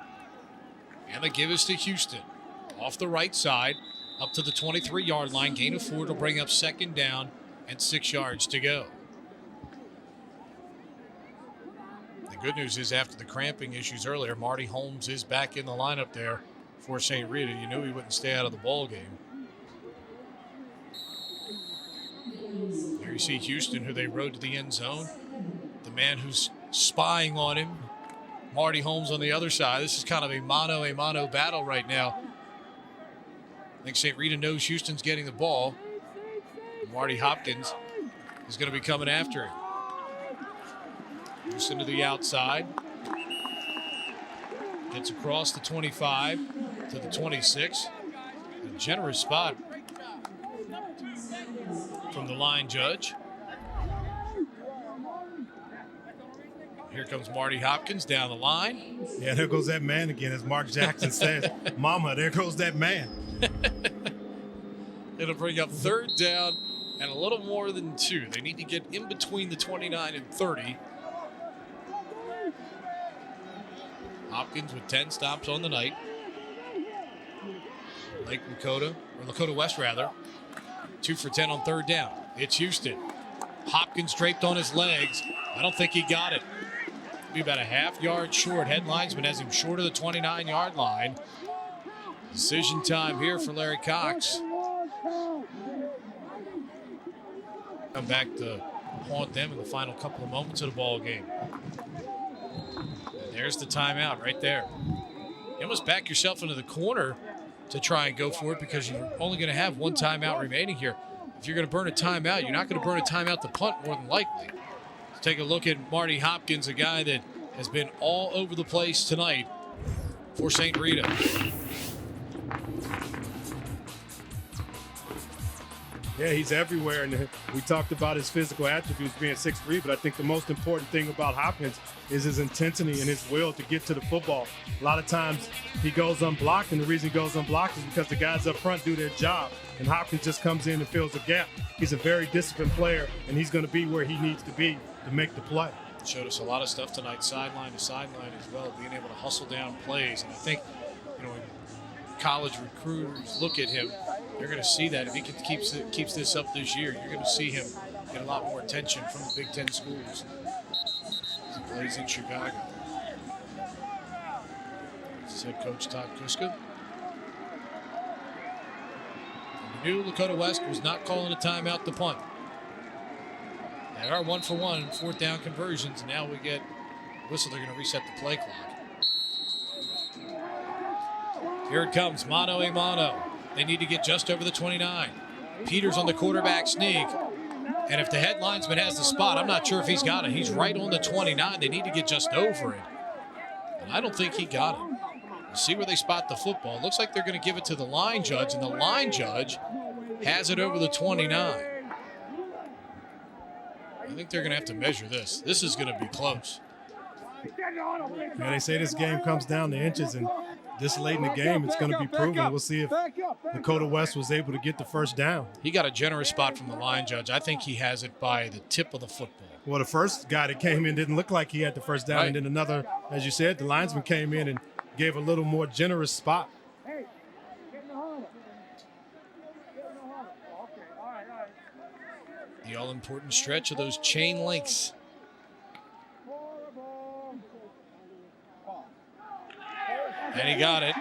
And the give is to Houston. Off the right side, up to the 23-yard line. Gain of 4 to bring up second down and 6 yards to go. The good news is after the cramping issues earlier, Marty Holmes is back in the lineup there for St. Rita. You knew he wouldn't stay out of the ball game. There you see Houston, who they rode to the end zone. The man who's spying on him, Marty Holmes on the other side. This is kind of a mano battle right now. I think St. Rita knows Houston's getting the ball. Marty Hopkins is going to be coming after him. Houston to the outside. Gets across the 25 to the 26. A generous spot from the line judge. Here comes Marty Hopkins down the line. Yeah, there goes that man again, as Mark Jackson says. Mama, there goes that man. It'll bring up third down and a little more than 2. They need to get in between the 29 and 30. Hopkins with 10 stops on the night. Lakota West rather, 2 for 10 on 3rd down. It's Houston. Hopkins draped on his legs. I don't think he got it. Be about a half-yard short. Head linesman has him short of the 29-yard line. Decision time here for Larry Cox. Come back to haunt them in the final couple of moments of the ball game. And there's the timeout right there. You almost back yourself into the corner to try and go for it because you're only going to have 1 timeout remaining here. If you're going to burn a timeout, you're not going to burn a timeout to punt more than likely. Let's take a look at Marty Hopkins, a guy that has been all over the place tonight for St. Rita. Yeah, he's everywhere, and we talked about his physical attributes being 6'3", but I think the most important thing about Hopkins is his intensity and his will to get to the football. A lot of times he goes unblocked, and the reason he goes unblocked is because the guys up front do their job, and Hopkins just comes in and fills a gap. He's a very disciplined player, and he's going to be where he needs to be to make the play. Showed us a lot of stuff tonight, sideline to sideline as well, being able to hustle down plays. And I think, when college recruiters look at him, they're going to see that if he keeps this up this year, you're going to see him get a lot more attention from the Big Ten schools. He plays in Chicago. This is head coach Todd Kuska. And the new Lakota West was not calling a timeout to punt. They are 1 for 1 4th down conversions. Now we get whistle. They're going to reset the play clock. Here it comes, mano a mano. They need to get just over the 29. Peters on the quarterback sneak. And if the head linesman has the spot, I'm not sure if he's got it. He's right on the 29. They need to get just over it. And I don't think he got it. We'll see where they spot the football. It looks like they're going to give it to the line judge, and the line judge has it over the 29. I think they're going to have to measure this. This is going to be close. Yeah, they say this game comes down to inches, and this late in the game, it's going to be proven. We'll see if Lakota West was able to get the first down. He got a generous spot from the line judge. I think he has it by the tip of the football. Well, the first guy that came in didn't look like he had the first down, right. And then another, as you said, the linesman came in and gave a little more generous spot. The all-important stretch of those chain links. And he got it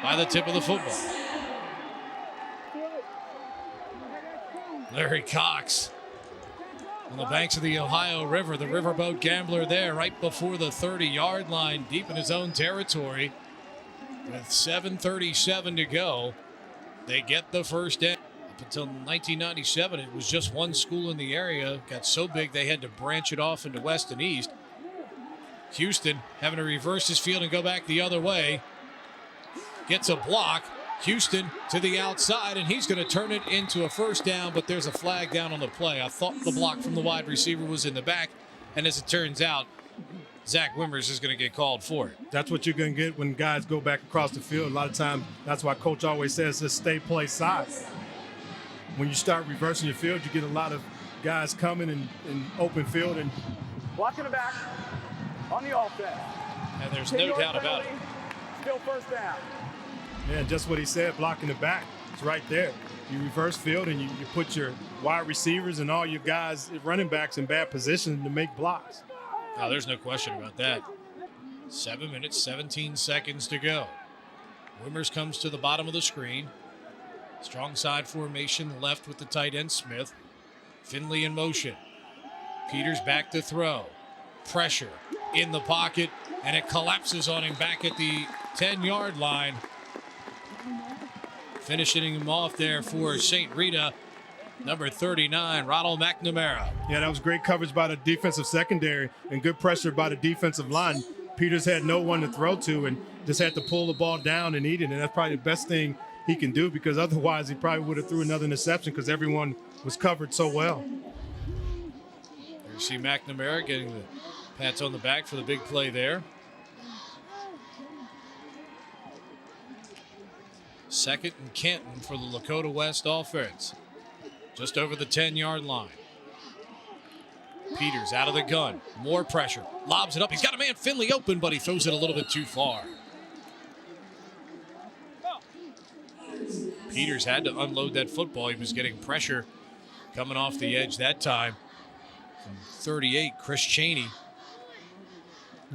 by the tip of the football. Larry Cox on the banks of the Ohio River, the riverboat gambler there right before the 30-yard line, deep in his own territory. With 7:37 to go, they get the first down. Up until 1997, it was just one school in the area. Got so big they had to branch it off into west and east. Houston having to reverse his field and go back the other way. Gets a block. Houston to the outside, and he's going to turn it into a first down, but there's a flag down on the play. I thought the block from the wide receiver was in the back, and as it turns out, Zach Wimmers is going to get called for it. That's what you're going to get when guys go back across the field. A lot of times, that's why Coach always says, just stay play side. When you start reversing your field, you get a lot of guys coming in open field. And block in the back on the offense. And there's no doubt about it. Still first down. Yeah, just what he said, blocking the back. It's right there. You reverse field and you put your wide receivers and all your guys, running backs, in bad position to make blocks. Oh, there's no question about that. 7 minutes, 17 seconds to go. Wimmers comes to the bottom of the screen. Strong side formation left with the tight end Smith. Finley in motion. Peters back to throw. Pressure in the pocket, and it collapses on him back at the 10-yard line. Finishing him off there for St. Rita, number 39, Ronald McNamara. Yeah, that was great coverage by the defensive secondary and good pressure by the defensive line. Peters had no one to throw to and just had to pull the ball down and eat it, and that's probably the best thing he can do because otherwise he probably would have threw another interception because everyone was covered so well. You see McNamara getting the pats on the back for the big play there. Second and Canton for the Lakota West offense. just over the 10-yard line. Peters out of the gun. More pressure. Lobs it up. He's got a man, Finley, open, but he throws it a little bit too far. Peters had to unload that football. He was getting pressure coming off the edge that time. From 38, Chris Chaney.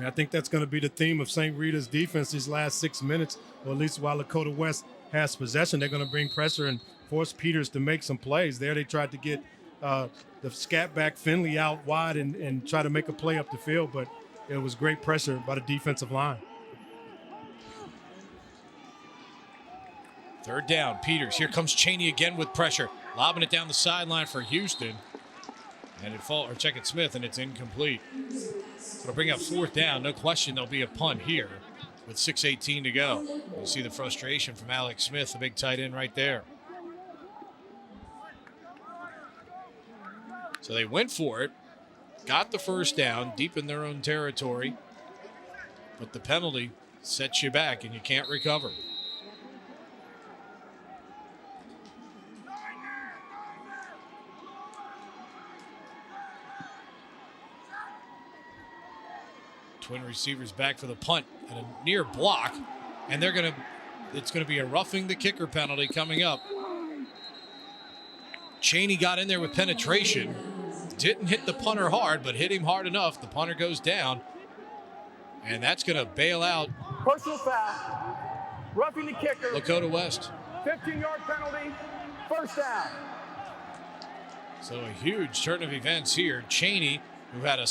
I think that's going to be the theme of St. Rita's defense these last 6 minutes, or at least while Lakota West has possession. They're going to bring pressure and force Peters to make some plays. There they tried to get the scat back Finley out wide and try to make a play up the field, but it was great pressure by the defensive line. Third down, Peters. Here comes Chaney again with pressure. Lobbing it down the sideline for Houston. And check it, Smith, and it's incomplete. It'll bring up fourth down. No question there'll be a punt here with 6:18 to go. You see the frustration from Alex Smith, the big tight end right there. So they went for it, got the first down deep in their own territory, but the penalty sets you back and you can't recover. Twin receivers back for the punt and a near block, and it's going to be a roughing the kicker penalty coming up. Chaney got in there with penetration. Didn't hit the punter hard, but hit him hard enough. The punter goes down, and that's going to bail out Personal foul. Roughing the kicker. Lakota West. 15-yard penalty. First down. So a huge turn of events here. Chaney, who had a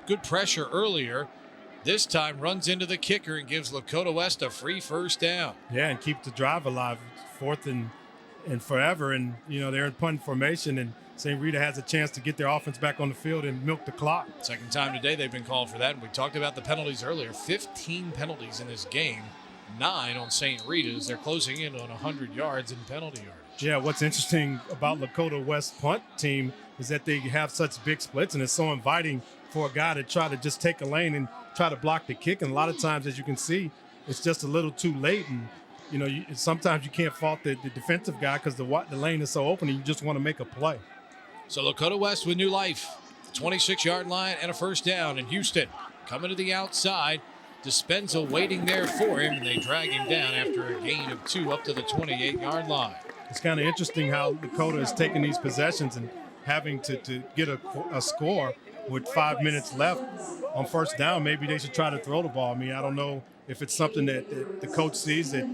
good pressure earlier, this time runs into the kicker and gives Lakota West a free first down. Yeah, and keep the drive alive. Fourth and forever, and they're in punt formation, and St. Rita has a chance to get their offense back on the field and milk the clock. Second time today they've been called for that, and we talked about the penalties earlier. 15 penalties in this game, 9 on St. Rita's. They're closing in on 100 yards in penalty yards. Yeah, what's interesting about Lakota West punt team is that they have such big splits, and it's so inviting for a guy to try to just take a lane and try to block the kick. And a lot of times, as you can see, it's just a little too late. And sometimes you can't fault the defensive guy because the lane is so open and you just want to make a play. So Lakota West with new life. 26-yard line and a first down. And Houston coming to the outside. Dispenza waiting there for him, and they drag him down after a gain of 2 up to the 28-yard line. It's kind of interesting how Lakota is taking these possessions and having to get a score with 5 minutes left on first down. Maybe they should try to throw the ball. I mean, I don't know if it's something that the coach sees that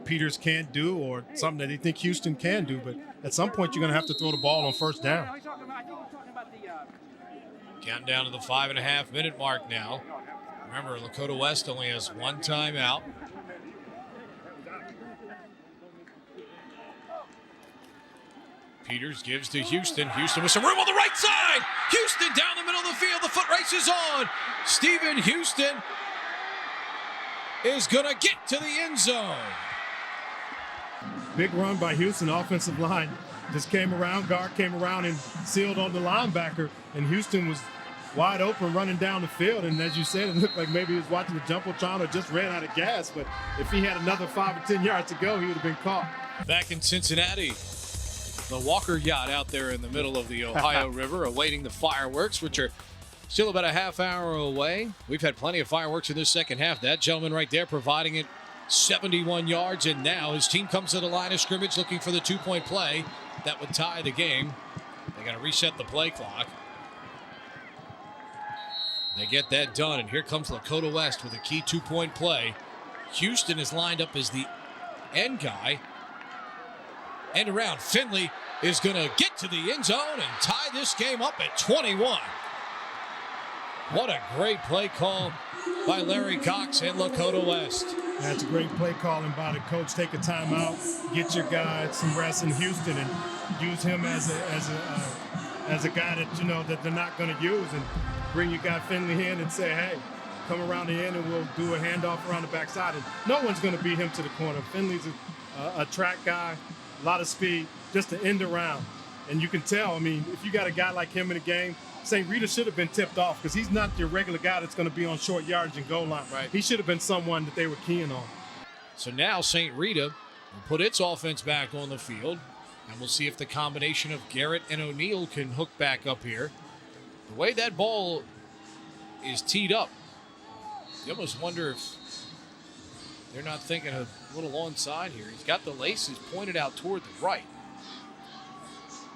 Peters can't do, or something that they think Houston can do. But at some point, you're going to have to throw the ball on first down. Counting down to the 5.5-minute mark now. Remember, Lakota West only has one timeout. Peters gives to Houston. Houston with some room on the right side. Houston down the middle of the field. The foot race is on. Stephen Houston is going to get to the end zone. Big run by Houston. Offensive line just came around. Guard came around and sealed on the linebacker. And Houston was wide open running down the field. And as you said, it looked like maybe he was watching the Jumbotron or just ran out of gas. But if he had another 5 or 10 yards to go, he would have been caught. Back in Cincinnati, the Walker yacht out there in the middle of the Ohio River awaiting the fireworks, which are still about a half hour away. We've had plenty of fireworks in this second half. That gentleman right there providing it 71 yards, and now his team comes to the line of scrimmage looking for the 2-point play that would tie the game. They got to reset the play clock. They get that done, and here comes Lakota West with a key 2-point play. Houston is lined up as the end guy. End around. Finley is going to get to the end zone and tie this game up at 21. What a great play call by Larry Cox and Lakota West. That's a great play calling by the coach. Take a timeout, get your guy some rest in Houston, and use him as a guy that that they're not going to use, and bring your guy Finley in and say, hey, come around the end and we'll do a handoff around the backside. And no one's going to beat him to the corner. Finley's a track guy, a lot of speed, just to end around. And you can tell, I mean, if you got a guy like him in the game, St. Rita should have been tipped off because he's not your regular guy that's going to be on short yardage and goal line. Right. He should have been someone that they were keying on. So now St. Rita will put its offense back on the field. And we'll see if the combination of Garrett and O'Neal can hook back up here. The way that ball is teed up, you almost wonder if they're not thinking a little onside here. He's got the laces pointed out toward the right.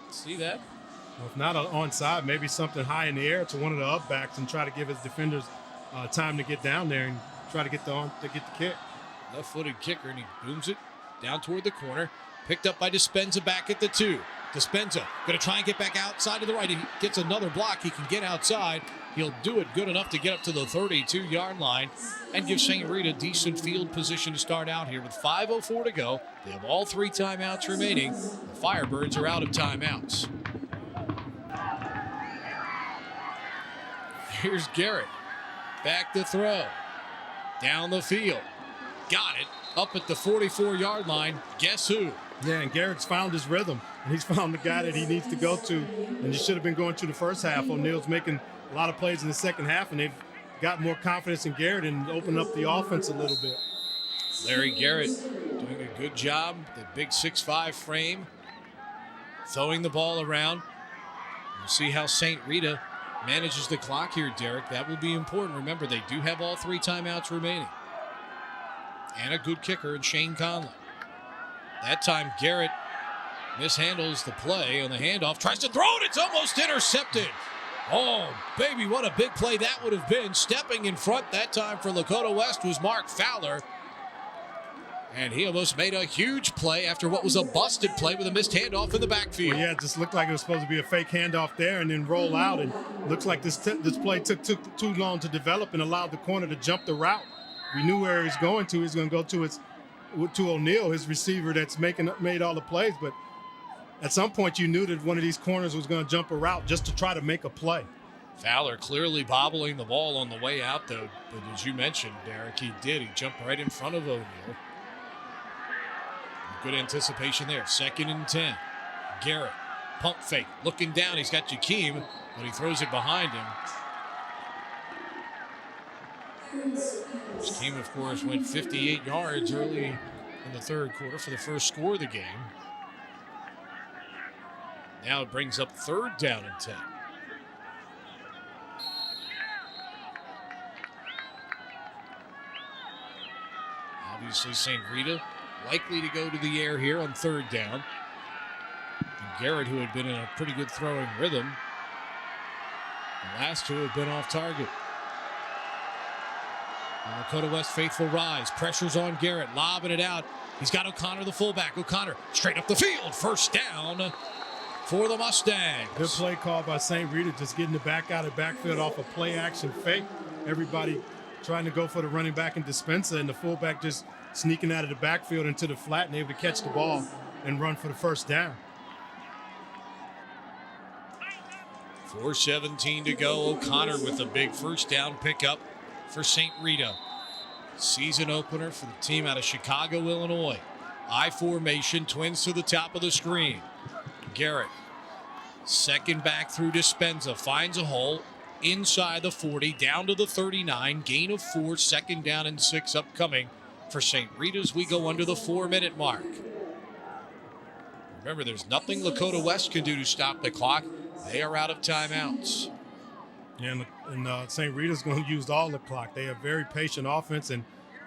See that? Well, if not onside, maybe something high in the air to one of the up backs and try to give his defenders time to get down there and try to get the kick. Left-footed kicker, and he booms it down toward the corner. Picked up by Dispenza back at the 2. Dispenza going to try and get back outside to the right. He gets another block. He can get outside. He'll do it good enough to get up to the 32-yard line and give St. Rita decent field position to start out here with 5:04 to go. They have all 3 timeouts remaining. The Firebirds are out of timeouts. Here's Garrett. Back to throw. Down the field. Got it. Up at the 44-yard line. Guess who? Yeah, and Garrett's found his rhythm, and he's found the guy that he needs to go to, and he should have been going to the first half. O'Neal's making a lot of plays in the second half, and they've got more confidence in Garrett and opened up the offense a little bit. Larry Garrett doing a good job. The big 6'5" frame. Throwing the ball around. We'll see how St. Rita manages the clock here, Derek. That will be important. Remember, they do have all 3 timeouts remaining. And a good kicker in Shane Conlon. That time, Garrett mishandles the play on the handoff. Tries to throw it. It's almost intercepted. Oh, baby, what a big play that would have been. Stepping in front that time for Lakota West was Mark Fowler. And he almost made a huge play after what was a busted play with a missed handoff in the backfield. Well, yeah, it just looked like it was supposed to be a fake handoff there and then roll out. And looks like this play took too long to develop and allowed the corner to jump the route. We knew where he was going to. He's going to go to O'Neal, his receiver that's made all the plays. But at some point, you knew that one of these corners was going to jump a route just to try to make a play. Fowler clearly bobbling the ball on the way out, though. But as you mentioned, Derek, he did. He jumped right in front of O'Neal. Good anticipation there. 2nd and 10. Garrett, pump fake, looking down. He's got Jakeem, but he throws it behind him. Jakeem, of course, went 58 yards early in the third quarter for the first score of the game. Now it brings up 3rd down and 10. Obviously, St. Rita likely to go to the air here on 3rd down. And Garrett, who had been in a pretty good throwing rhythm, the last 2 have been off target. And Lakota West faithful rise. Pressure's on Garrett, lobbing it out. He's got O'Connor, the fullback. O'Connor straight up the field. 1st down for the Mustangs. Good play call by St. Rita, just getting the back out of backfield off a play-action fake. Everybody trying to go for the running back and Dispenza, and the fullback just sneaking out of the backfield into the flat and able to catch the ball and run for the 1st down. 4:17 to go. O'Connor with a big 1st down pickup for St. Rita. Season opener for the team out of Chicago, Illinois. I formation, twins to the top of the screen. Garrett, 2nd back through Dispenza, finds a hole inside the 40, down to the 39, gain of 4, 2nd down and 6 upcoming for St. Rita's. We go under the 4-minute mark. Remember, there's nothing Lakota West can do to stop the clock. They are out of timeouts. Yeah, and St. Rita's going to use all the clock. They have very patient offense and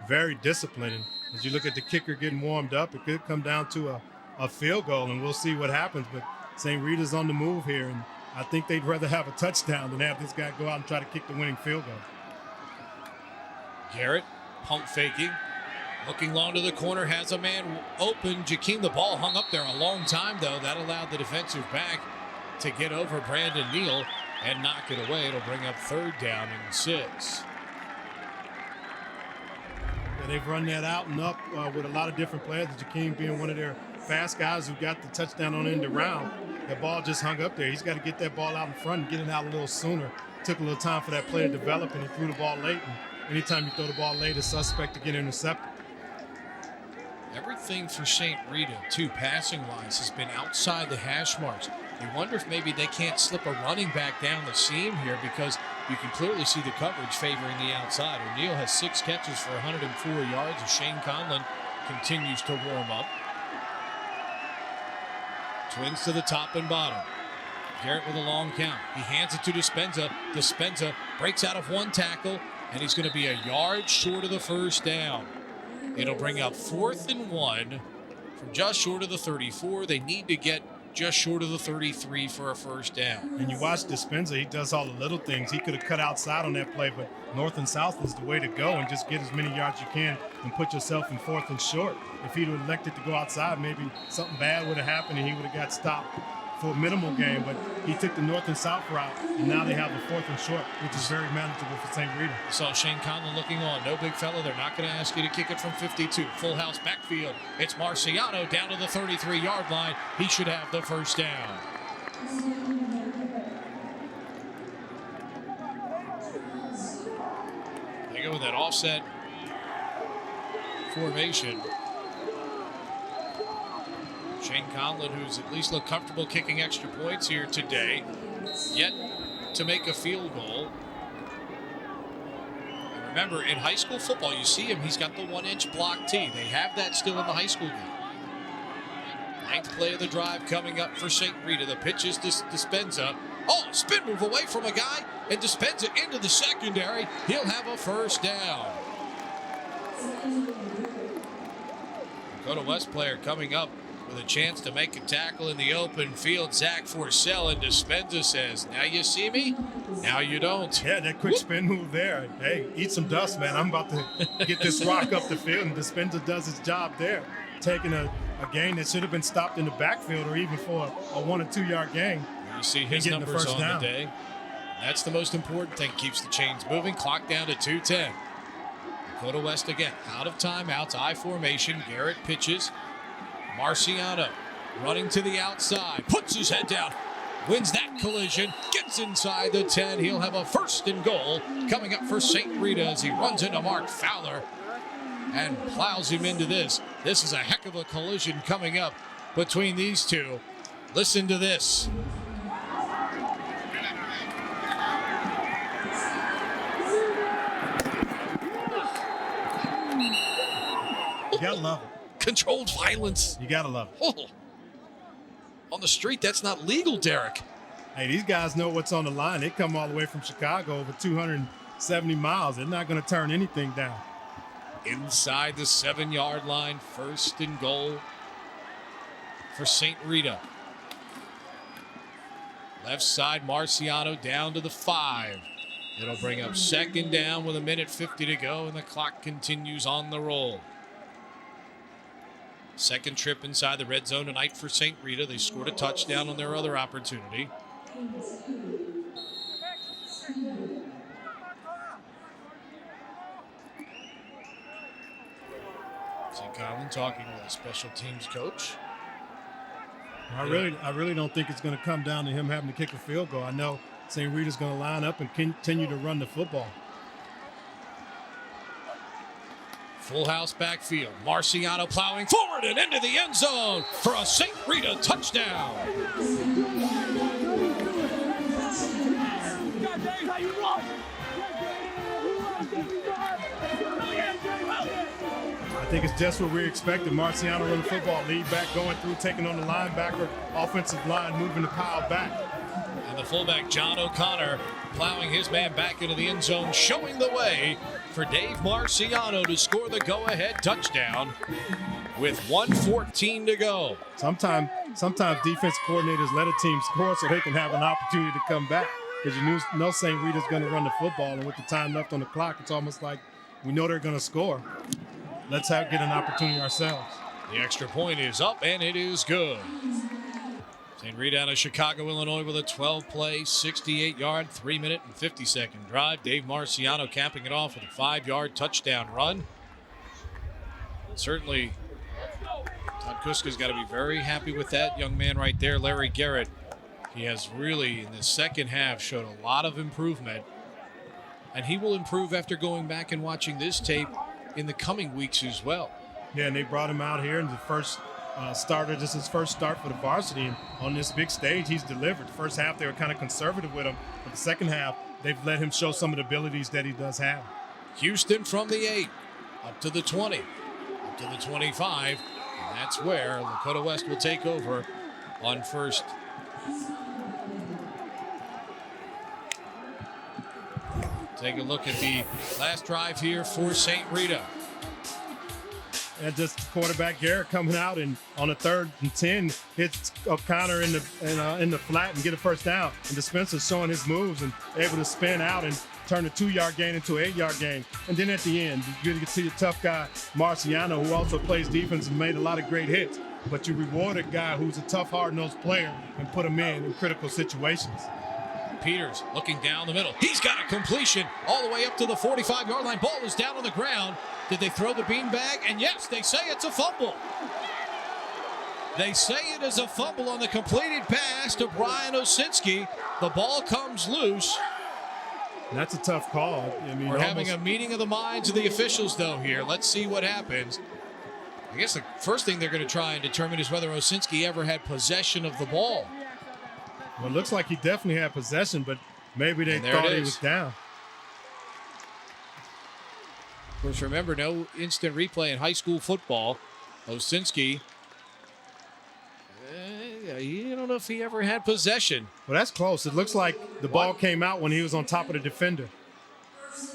very disciplined. And as you look at the kicker getting warmed up, it could come down to a field goal, and we'll see what happens. But St. Rita's on the move here, and I think they'd rather have a touchdown than have this guy go out and try to kick the winning field goal. Garrett, pump faking, looking long to the corner, has a man open. Jakeem, the ball hung up there a long time, though. That allowed the defensive back to get over Brandon Neal and knock it away. It'll bring up 3rd down and 6. Yeah, they've run that out and up with a lot of different players. Jakeem being one of their fast guys who got the touchdown on end around. That ball just hung up there. He's got to get that ball out in front and get it out a little sooner. Took a little time for that play to develop, and he threw the ball late. And anytime you throw the ball late, it's suspect to get intercepted. Everything for St. Rita, too, passing-wise, has been outside the hash marks. You wonder if maybe they can't slip a running back down the seam here, because you can clearly see the coverage favoring the outside. O'Neal has 6 catches for 104 yards as Shane Conlon continues to warm up. Twins to the top and bottom. Garrett with a long count. He hands it to Dispenza. Dispenza breaks out of one tackle, and he's going to be a yard short of the first down. It'll bring up 4th and 1 from just short of the 34. They need to get just short of the 33 for a first down. And you watch Dispenza, he does all the little things. He could have cut outside on that play, but north and south is the way to go, and just get as many yards you can and put yourself in 4th and short. If he'd have elected to go outside, maybe something bad would have happened and he would have got stopped for a minimal gain, but he took the north and south route, and now they have the 4th and short, which is very manageable for St. Rita. You saw Shane Conlon looking on. No big fella. They're not going to ask you to kick it from 52. Full house backfield. It's Marciano down to the 33-yard line. He should have the first down. They go with that offset formation. Shane Conlon, who's at least looked comfortable kicking extra points here today, yet to make a field goal. And remember, in high school football, you see him, he's got the 1-inch block tee. They have that still in the high school game. 9th play of the drive coming up for St. Rita. The pitch is Dispenza. Oh, spin move away from a guy, and Dispenza into the secondary. He'll have a first down. Lakota West player coming up with a chance to make a tackle in the open field. Zach Forsell, and Dispenza says, now you see me, now you don't. Yeah, that quick spin move there. Hey, eat some dust, man. I'm about to get this rock up the field, and Dispenza does his job there, taking a gain that should have been stopped in the backfield or even for a 1 or 2 yard gain. You see his numbers on the day. That's the most important thing. Keeps the chains moving. Clock down to 2:10. Lakota West again, out of timeouts, I formation. Garrett pitches. Marciano runing to the outside, puts his head down, wins that collision, gets inside the 10. He'll have a 1st and goal coming up for St. Rita as he runs into Mark Fowler and plows him into this. This is a heck of a collision coming up between these two. Listen to this. You gotta love it. Controlled violence. You gotta love it. Oh. On the street, that's not legal, Derek. Hey, these guys know what's on the line. They come all the way from Chicago, over 270 miles. They're not going to turn anything down. Inside the 7-yard line, 1st and goal for St. Rita. Left side, Marciano down to the 5. It'll bring up 2nd down with 1:50 to go, and the clock continues on the roll. Second trip inside the red zone tonight for St. Rita. They scored a touchdown on their other opportunity. St. Conlon talking with a special teams coach. I really don't think it's going to come down to him having to kick a field goal. I know St. Rita's going to line up and continue to run the football. Full house backfield. Marciano plowing forward and into the end zone for a St. Rita touchdown. I think it's just what we expected. Marciano running the football, lead back going through, taking on the linebacker, offensive line, moving the pile back. And the fullback, John O'Connor, plowing his man back into the end zone, showing the way for Dave Marciano to score the go-ahead touchdown with 1:14 to go. Sometimes defense coordinators let a team score so they can have an opportunity to come back, because you know St. Rita's going to run the football, and with the time left on the clock, it's almost like we know they're going to score. Let's get an opportunity ourselves. The extra point is up, and it is good. St. Rita out of Chicago, Illinois with a 12-play, 68-yard, 3-minute and 50-second drive. Dave Marciano capping it off with a 5-yard touchdown run. Certainly, Todd Kuska's got to be very happy with that young man right there, Larry Garrett. He has really, in the second half, showed a lot of improvement. And he will improve after going back and watching this tape in the coming weeks as well. Yeah, and they brought him out here in the first starter. This is his first start for the varsity, and on this big stage, he's delivered. The first half, they were kind of conservative with him, but the second half, they've let him show some of the abilities that he does have. Houston from the 8, up to the 20, up to the 25, and that's where Lakota West will take over on first. Take a look at the last drive here for St. Rita. And just quarterback Garrett coming out and on a 3rd and 10 hits O'Connor in the flat and get a first down. And Dispenser's showing his moves and able to spin out and turn a 2-yard gain into an 8-yard gain. And then at the end, you get to see the tough guy Marciano, who also plays defense and made a lot of great hits. But you reward a guy who's a tough, hard-nosed player and put him in critical situations. Peters looking down the middle. He's got a completion all the way up to the 45-yard line. Ball is down on the ground. Did they throw the beanbag? And yes, they say it's a fumble. They say it is a fumble on the completed pass to Brian Osinski. The ball comes loose. That's a tough call. I mean, we're having a meeting of the minds of the officials, though, here. Let's see what happens. I guess the first thing they're going to try and determine is whether Osinski ever had possession of the ball. Well, it looks like he definitely had possession, but maybe they thought he was down. Of course, remember, no instant replay in high school football. Osinski, you don't know if he ever had possession. Well, that's close. It looks like the ball came out when he was on top of the defender.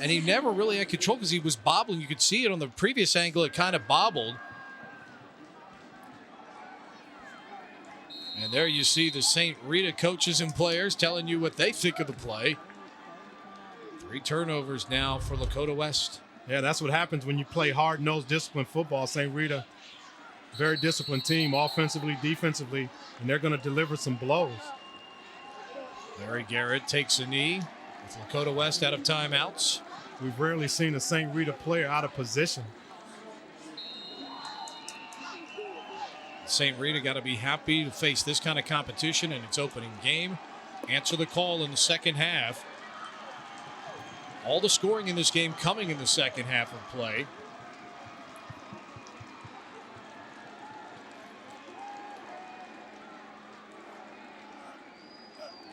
And he never really had control because he was bobbling. You could see it on the previous angle. It kind of bobbled. And there you see the St. Rita coaches and players telling you what they think of the play. 3 turnovers now for Lakota West. Yeah, that's what happens when you play hard-nosed, disciplined football. St. Rita, very disciplined team, offensively, defensively, and they're going to deliver some blows. Larry Garrett takes a knee with Lakota West out of timeouts. We've rarely seen a St. Rita player out of position. St. Rita got to be happy to face this kind of competition in its opening game. Answer the call in the second half. All the scoring in this game coming in the second half of play.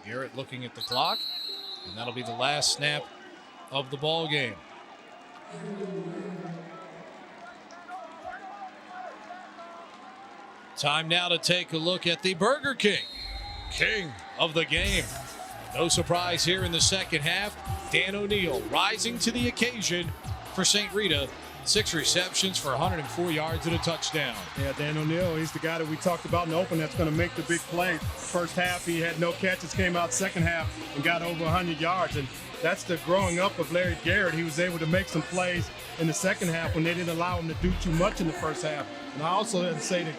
Garrett looking at the clock, and that'll be the last snap of the ball game. Time now to take a look at the Burger King of the game. No surprise here in the second half. Dan O'Neill rising to the occasion for St. Rita. 6 receptions for 104 yards and a touchdown. Yeah, Dan O'Neill, he's the guy that we talked about in the open that's going to make the big play. First half, he had no catches, came out second half and got over 100 yards. And that's the growing up of Larry Garrett. He was able to make some plays in the second half when they didn't allow him to do too much in the first half. And I also had to say that,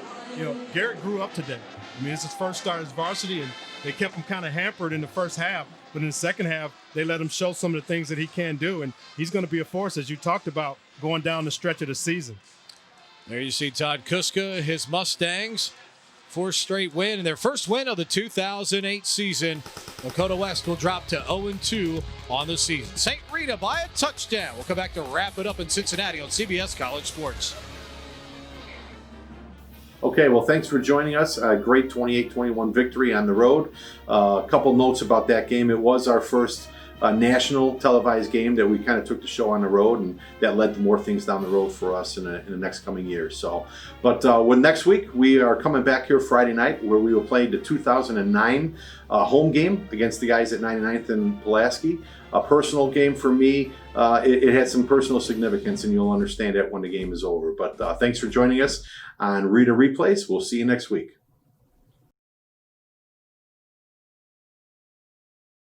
Garrett grew up today. I mean, it's his first start as varsity, and they kept him kind of hampered in the first half. But in the second half, they let him show some of the things that he can do. And he's going to be a force, as you talked about, going down the stretch of the season. There you see Todd Kuska, his Mustangs. 4th straight win, and their first win of the 2008 season. Lakota West will drop to 0-2 on the season. St. Rita by a touchdown. We'll come back to wrap it up in Cincinnati on CBS College Sports. Okay, well, thanks for joining us. A great 28-21 victory on the road. A couple notes about that game. It was our first national televised game that we kind of took the show on the road, and that led to more things down the road for us in the next coming years. So, but when next week we are coming back here Friday night, where we will play the 2009 home game against the guys at 99th and Pulaski. A personal game for me. It had some personal significance, and you'll understand that when the game is over. But thanks for joining us on Rita Replays. We'll see you next week.